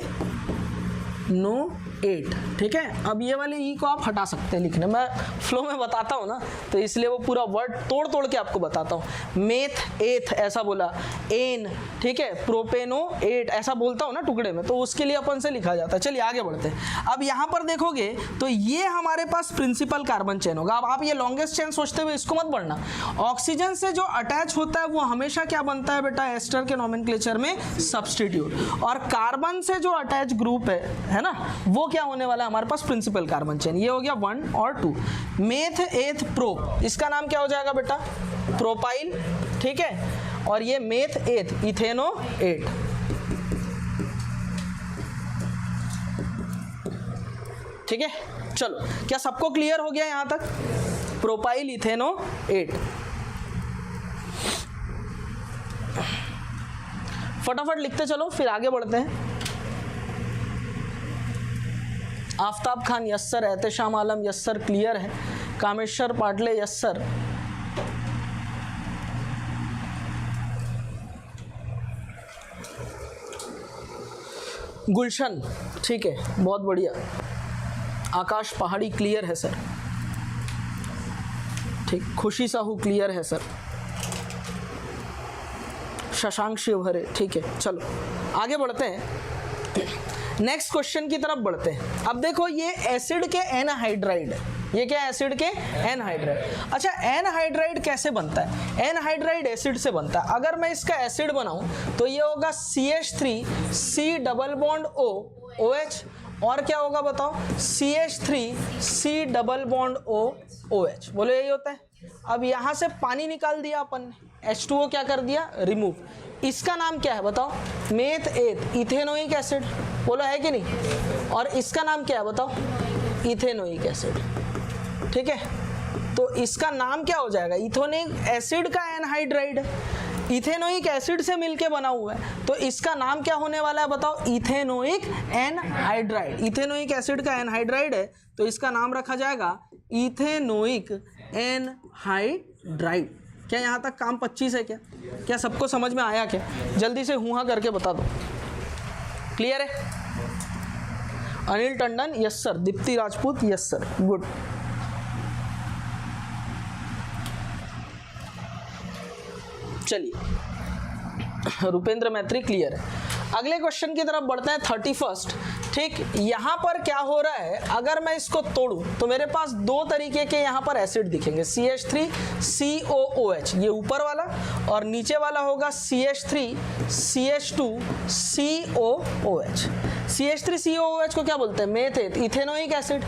ठीक है, अब ये वाले ई को आप हटा सकते हैं लिखने में, फ्लो में बताता हूँ ना, तो इसलिए वो पूरा वर्ड तोड़ के आपको बताता हूँ। मेथ एथ ऐसा बोला, एन, ठीक है, प्रोपेनो8 ऐसा बोलता हूँ ना टुकड़े में, तो उसके लिए अपन से लिखा जाता है। चलिए आगे बढ़ते हैं। अब यहाँ पर देखोगे तो ये हमारे पास प्रिंसिपल कार्बन चेन होगा। अब आप ये लॉन्गेस्ट चेन सोचते हुए इसको मत बढ़ना। ऑक्सीजन से जो अटैच होता है वो हमेशा क्या बनता है बेटा? एस्टर के नोमेनक्लेचर में सब्स्टिट्यूट। और कार्बन से जो अटैच ग्रुप है ना, वो क्या होने वाला है हमारे पास? Principal carbon chain. ये हो गया 1 और 2। मेथ एथ प्रोप, इसका नाम क्या हो जाएगा बेटा? प्रोपाइल। ठीक है, और ये मेथ एथ इथेनो8। ठीक है, चलो, क्या सबको क्लियर हो गया यहां तक? प्रोपाइल इथेनो8। फटाफट लिखते चलो, फिर आगे बढ़ते हैं। Aftab Khan yes sir, Ehtesham Alam yes sir, clear है। Kameshwar Patle yes sir. गुलशन, ठीक है, बहुत बढ़िया। आकाश पहाड़ी क्लियर है सर। ठीक, खुशी साहू क्लियर है सर। शशांक शिवहरे, ठीक है। चलो आगे बढ़ते हैं, नेक्स्ट क्वेश्चन की तरफ बढ़ते हैं। अब देखो, ये एसिड के एनहाइड्राइड है। ये क्या है? एसिड के एनहाइड्राइड। अच्छा, एनहाइड्राइड कैसे बनता है? एनहाइड्राइड एसिड से बनता है। अगर मैं इसका एसिड बनाऊं तो ये होगा CH3 C double bond O OH, और क्या होगा बताओ? CH3 C double bond O OH। बोलो, यही होता है। अब यहाँ से पानी निकाल दिया अपन ने, H2O क्या कर दिया, रिमूव। इसका नाम क्या है बताओ, मेथ एथ इथेनोइक एसिड, बोलो है कि नहीं। और इसका नाम क्या है बताओ, इथेनोइक एसिड, ठीक है। तो इसका नाम क्या हो जाएगा, इथेनोइक एसिड का एनहाइड्राइड, इथेनोइक एसिड से मिलके बना हुआ है, तो इसका नाम क्या होने वाला है बताओ, इथेनोइक एनहाइड्राइड। इथेनोइक एसिड का एनहाइड्राइड है तो इसका नाम रखा जाएगा इथेनोइक एनहाइड्राइड। क्या यहाँ तक काम 25 है क्या सबको समझ में आया क्या? जल्दी से हुआ करके बता दो, क्लियर है? Anil Tandon yes sir, Deepti Rajput yes sir, good. चलिए रुपेंद्र मैत्री क्लियर है। अगले क्वेश्चन की तरफ बढ़ते हैं 31। ठीक, यहाँ पर क्या हो रहा है, अगर मैं इसको तोड़ूं तो मेरे पास दो तरीके के यहाँ पर एसिड दिखेंगे, CH3COOH ये ऊपर वाला, और नीचे वाला होगा CH3CH2COOH। CH3COOH को क्या बोलते हैं, मेथ इथेनोइक एसिड,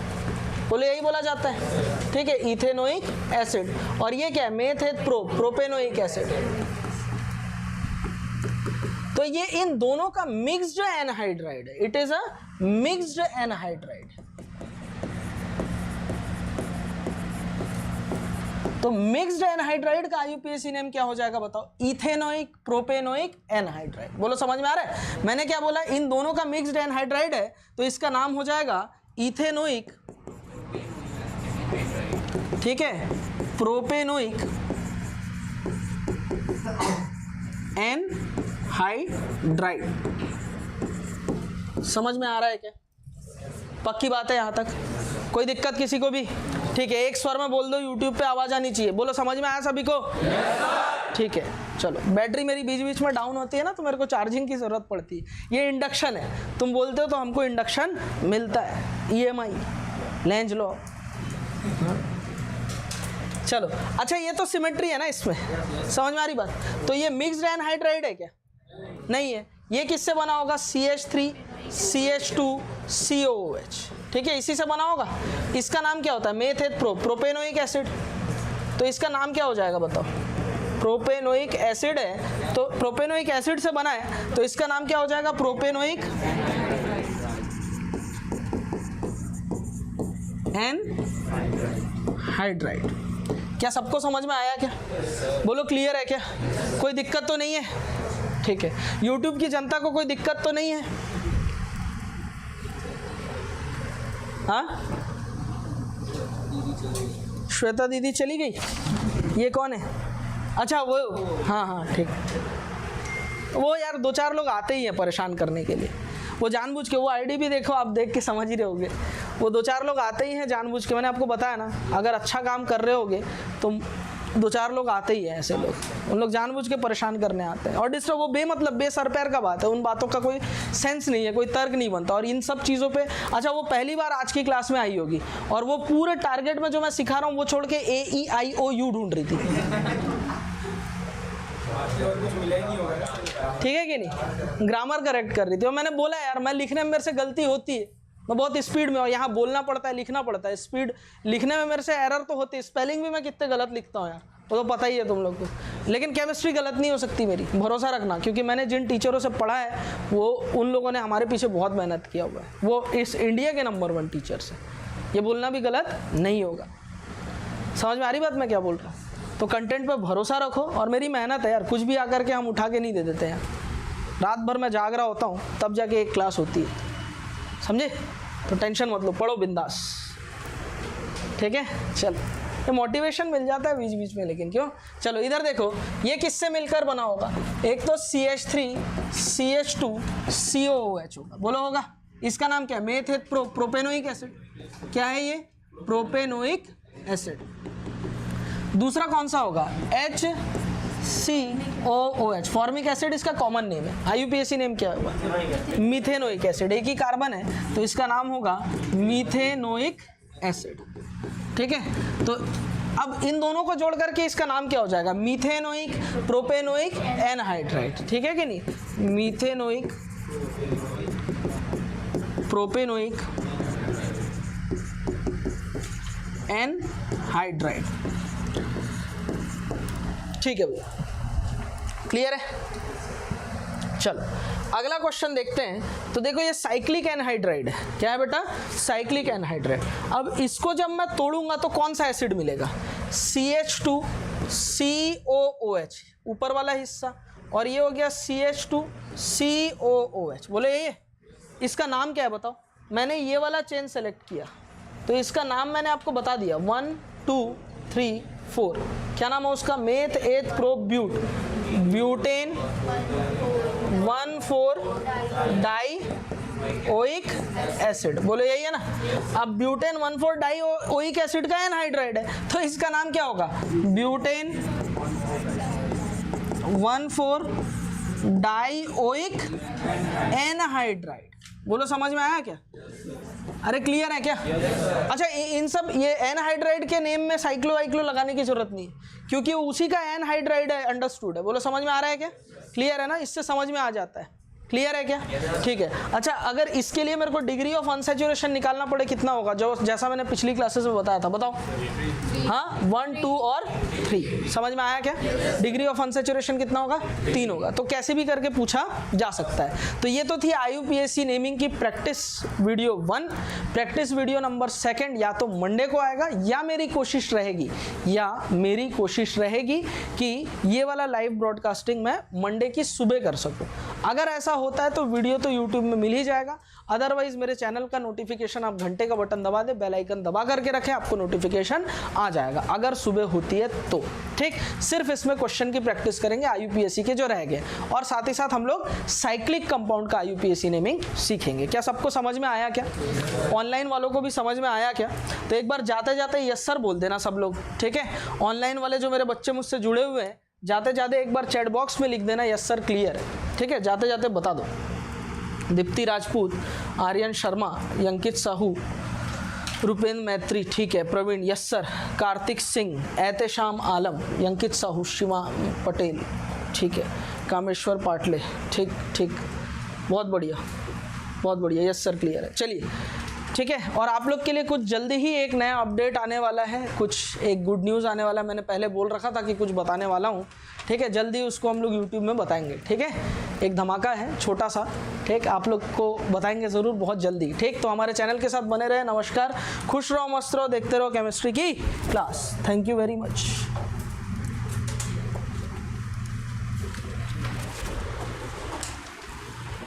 बोले यही बोला जाता है, ठीक है, इथेनोइक एसिड। और ये क्या है, मेथ प्रोपेनोइक एसिड। तो ये इन दोनों का मिक्स्ड एनहाइड्राइड है, it is a mixed anhydride. तो मिक्स्ड एनहाइड्राइड का IUPAC नेम क्या हो जाएगा बताओ, इथेनोइक प्रोपेनोइक एनहाइड्राइड। बोलो समझ में आ रहा है? मैंने क्या बोला, इन दोनों का मिक्स्ड एनहाइड्राइड है तो इसका नाम हो जाएगा इथेनोइक, ठीक है, प्रोपेनोइक एनहाइड्राइड। समझ में आ रहा है क्या? पक्की बात है यहाँ तक? कोई दिक्कत किसी को भी? ठीक है, एक स्वर में बोल दो, यूट्यूब पे आवाज आनी चाहिए। बोलो समझ में आया सभी को? ठीक है, चलो। बैटरी मेरी बीच बीच में डाउन होती है ना, तो मेरे को चार्जिंग की जरूरत पड़ती है। ये इंडक्शन है, तुम बोलते हो तो हमको इंडक्शन मिलता है, EMI लेंज लो। चलो अच्छा, ये तो सिमेट्री है ना इसमें, समझ में आ रही बात? तो ये मिक्स्ड एनहाइड्राइड है क्या? नहीं है। ये किससे बना होगा, CH3CH2COOH, ठीक है, इसी से बना होगा। इसका नाम क्या होता है, मेथ प्रोपेनोइक एसिड। तो इसका नाम क्या हो जाएगा बताओ, प्रोपेनोइक एसिड है, तो प्रोपेनोइक एसिड से बना है तो इसका नाम क्या हो जाएगा, प्रोपेनोइक एनहाइड्राइड। क्या सबको समझ में आया क्या? बोलो क्लियर है क्या? कोई दिक्कत तो नहीं है? ठीक है, YouTube की जनता को कोई दिक्कत तो नहीं है? हाँ, श्वेता दीदी चली गई, ये कौन है? अच्छा वो, हाँ हाँ ठीक, वो यार दो चार लोग आते ही हैं परेशान करने के लिए, वो जानबूझ के, वो आईडी भी देखो, आप देख के समझ ही रहोगे, वो दो चार लोग आते ही हैं जानबूझ के। मैंने आपको बताया ना, अगर अच्छा काम कर रहे होगे तो दो चार लोग आते ही हैं ऐसे लोग, उन लोग जानबूझ के परेशान करने आते हैं और डिस्टर्ब, वो बेमतलब बेसर पैर का बात है, उन बातों का कोई सेंस नहीं है, कोई तर्क नहीं बनता। और इन सब चीज़ों पे, अच्छा वो पहली बार आज की क्लास में आई होगी और वो पूरे टारगेट में जो मैं सिखा रहा हूँ वो छोड़ के AEIOU ढूंढ रही थी, ठीक है कि नहीं, ग्रामर करेक्ट कर रही थी। और मैंने बोला यार, मैं लिखने में मेरे से गलती होती है, मैं बहुत स्पीड में, और यहाँ बोलना पड़ता है, लिखना पड़ता है, स्पीड लिखने में मेरे से एरर तो होती है, स्पेलिंग भी मैं कितने गलत लिखता हूँ यार, वो तो पता ही है तुम लोग को। लेकिन केमिस्ट्री गलत नहीं हो सकती मेरी, भरोसा रखना, क्योंकि मैंने जिन टीचरों से पढ़ा है वो, उन लोगों ने हमारे पीछे बहुत मेहनत किया हुआ है, वो इस इंडिया के नंबर 1 टीचर्स हैं, ये बोलना भी गलत नहीं होगा। समझ में आ रही बात मैं क्या बोल रहा हूँ? तो कंटेंट पे भरोसा रखो, और मेरी मेहनत है यार, कुछ भी आकर के हम उठा के नहीं दे देते हैं, रात भर मैं जाग रहा होता हूँ तब जाके एक क्लास होती है, समझे? तो टेंशन मत लो, पढ़ो बिंदास, ठीक है? चलो, ये मोटिवेशन मिल जाता है बीच बीच में, लेकिन क्यों? चलो इधर देखो, ये किससे मिलकर बना होगा, एक तो CH3CH2COOH होगा, बोलो होगा। इसका नाम क्या है, मेथ प्रोपेनोइक एसिड, क्या है ये, प्रोपेनोइक एसिड। दूसरा कौन सा होगा, HCOOH, फॉर्मिक एसिड इसका कॉमन नेम है, IUPAC नेम क्या होगा, मिथेनोइक एसिड, एक ही कार्बन है तो इसका नाम होगा मिथेनोइक एसिड, ठीक है? तो अब इन दोनों को जोड़ करके इसका नाम क्या हो जाएगा, मिथेनोइक प्रोपेनोइक एनहाइड्राइड, ठीक है कि नहीं, मिथेनोइक प्रोपेनोइक एनहाइड्राइड। ठीक है भैया, क्लियर है। चलो अगला क्वेश्चन देखते हैं। तो देखो ये साइक्लिक एनहाइड्राइड है, क्या है बेटा, साइक्लिक एनहाइड्राइड। अब इसको जब मैं तोड़ूंगा तो कौन सा एसिड मिलेगा, CH2COOH ऊपर वाला हिस्सा, और ये हो गया CH2COOH। बोले ये इसका नाम क्या है बताओ। मैंने ये वाला चेन सेलेक्ट किया तो इसका नाम मैंने आपको बता दिया, 1 2 3 4, क्या नाम है उसका, meth eth pro but, butane 1,4 die oic acid. बोलो यही है ना। अब ब्यूटेन 1,4 डाई ओइक एसिड का एनहाइड्राइड है तो इसका नाम क्या होगा, ब्यूटेन 1,4 डाई ओइक एनहाइड्राइड। बोलो समझ में आया क्या, अरे क्लियर है क्या। अच्छा इन सब ये एनहाइड्राइड के नेम में साइक्लो वाइक्लो लगाने की जरूरत नहीं है क्योंकि उसी का एनहाइड्राइड है, अंडरस्टूड है। बोलो समझ में आ रहा है क्या, क्लियर है ना, इससे समझ में आ जाता है, क्लियर है क्या, ठीक है। अच्छा अगर इसके लिए मेरे को डिग्री ऑफ अनसैचुरेशन निकालना पड़े कितना होगा, जो जैसा मैंने पिछली क्लासेस में बताया था, बताओ। हाँ 1 2 और 3, समझ में आया क्या। डिग्री ऑफ अनसैचुरेशन कितना होगा, 3 होगा। तो कैसे भी करके पूछा जा सकता है। तो ये तो थी IUPAC नेमिंग की practice video 1। Practice video number 2 या तो मंडे को आएगा या मेरी कोशिश रहेगी कि ये वाला लाइव ब्रॉडकास्टिंग मैं मंडे की सुबह कर सकूं। अगर ऐसा होता है तो वीडियो तो यूट्यूब में मिल ही जाएगा, अदरवाइज मेरे चैनल का नोटिफिकेशन आप घंटे का बटन दबा दे, बेल आइकन दबा करके रखें, आपको नोटिफिकेशन आ जाएगा अगर सुबह होती है तो। ठीक, सिर्फ इसमें क्वेश्चन की प्रैक्टिस करेंगे IUPAC के जो रह गए, और साथ ही साथ हम लोग साइक्लिक कंपाउंड का IUPAC नेमिंग सीखेंगे। क्या सबको समझ में आया क्या, ऑनलाइन वालों को भी समझ में आया क्या। तो एक बार जाते जाते यस सर बोल देना सब लोग, ठीक है। ऑनलाइन वाले जो मेरे बच्चे मुझसे जुड़े हुए हैं, जाते जाते एक बार चैट बॉक्स में लिख देना यस सर क्लियर है, ठीक है। जाते जाते बता दो, दीप्ति राजपूत, आर्यन शर्मा, अंकित साहू, रुपेंद्र मैत्री, ठीक है, प्रवीण यस सर, कार्तिक सिंह, एहतेशाम आलम, अंकित साहू, शिवा पटेल, ठीक है, कामेश्वर पाटले, ठीक ठीक, बहुत बढ़िया बहुत बढ़िया, यस सर क्लियर है। चलिए ठीक है, और आप लोग के लिए कुछ जल्दी ही एक नया अपडेट आने वाला है, कुछ एक गुड न्यूज़ आने वाला है। मैंने पहले बोल रखा था कि कुछ बताने वाला हूँ, ठीक है। जल्दी उसको हम लोग यूट्यूब में बताएंगे, ठीक है। एक धमाका है छोटा सा, ठीक, आप लोग को बताएंगे ज़रूर बहुत जल्दी, ठीक। तो हमारे चैनल के साथ बने रहे। नमस्कार, खुश रहो, मस्त रहो, देखते रहो केमिस्ट्री की class. Thank you very much.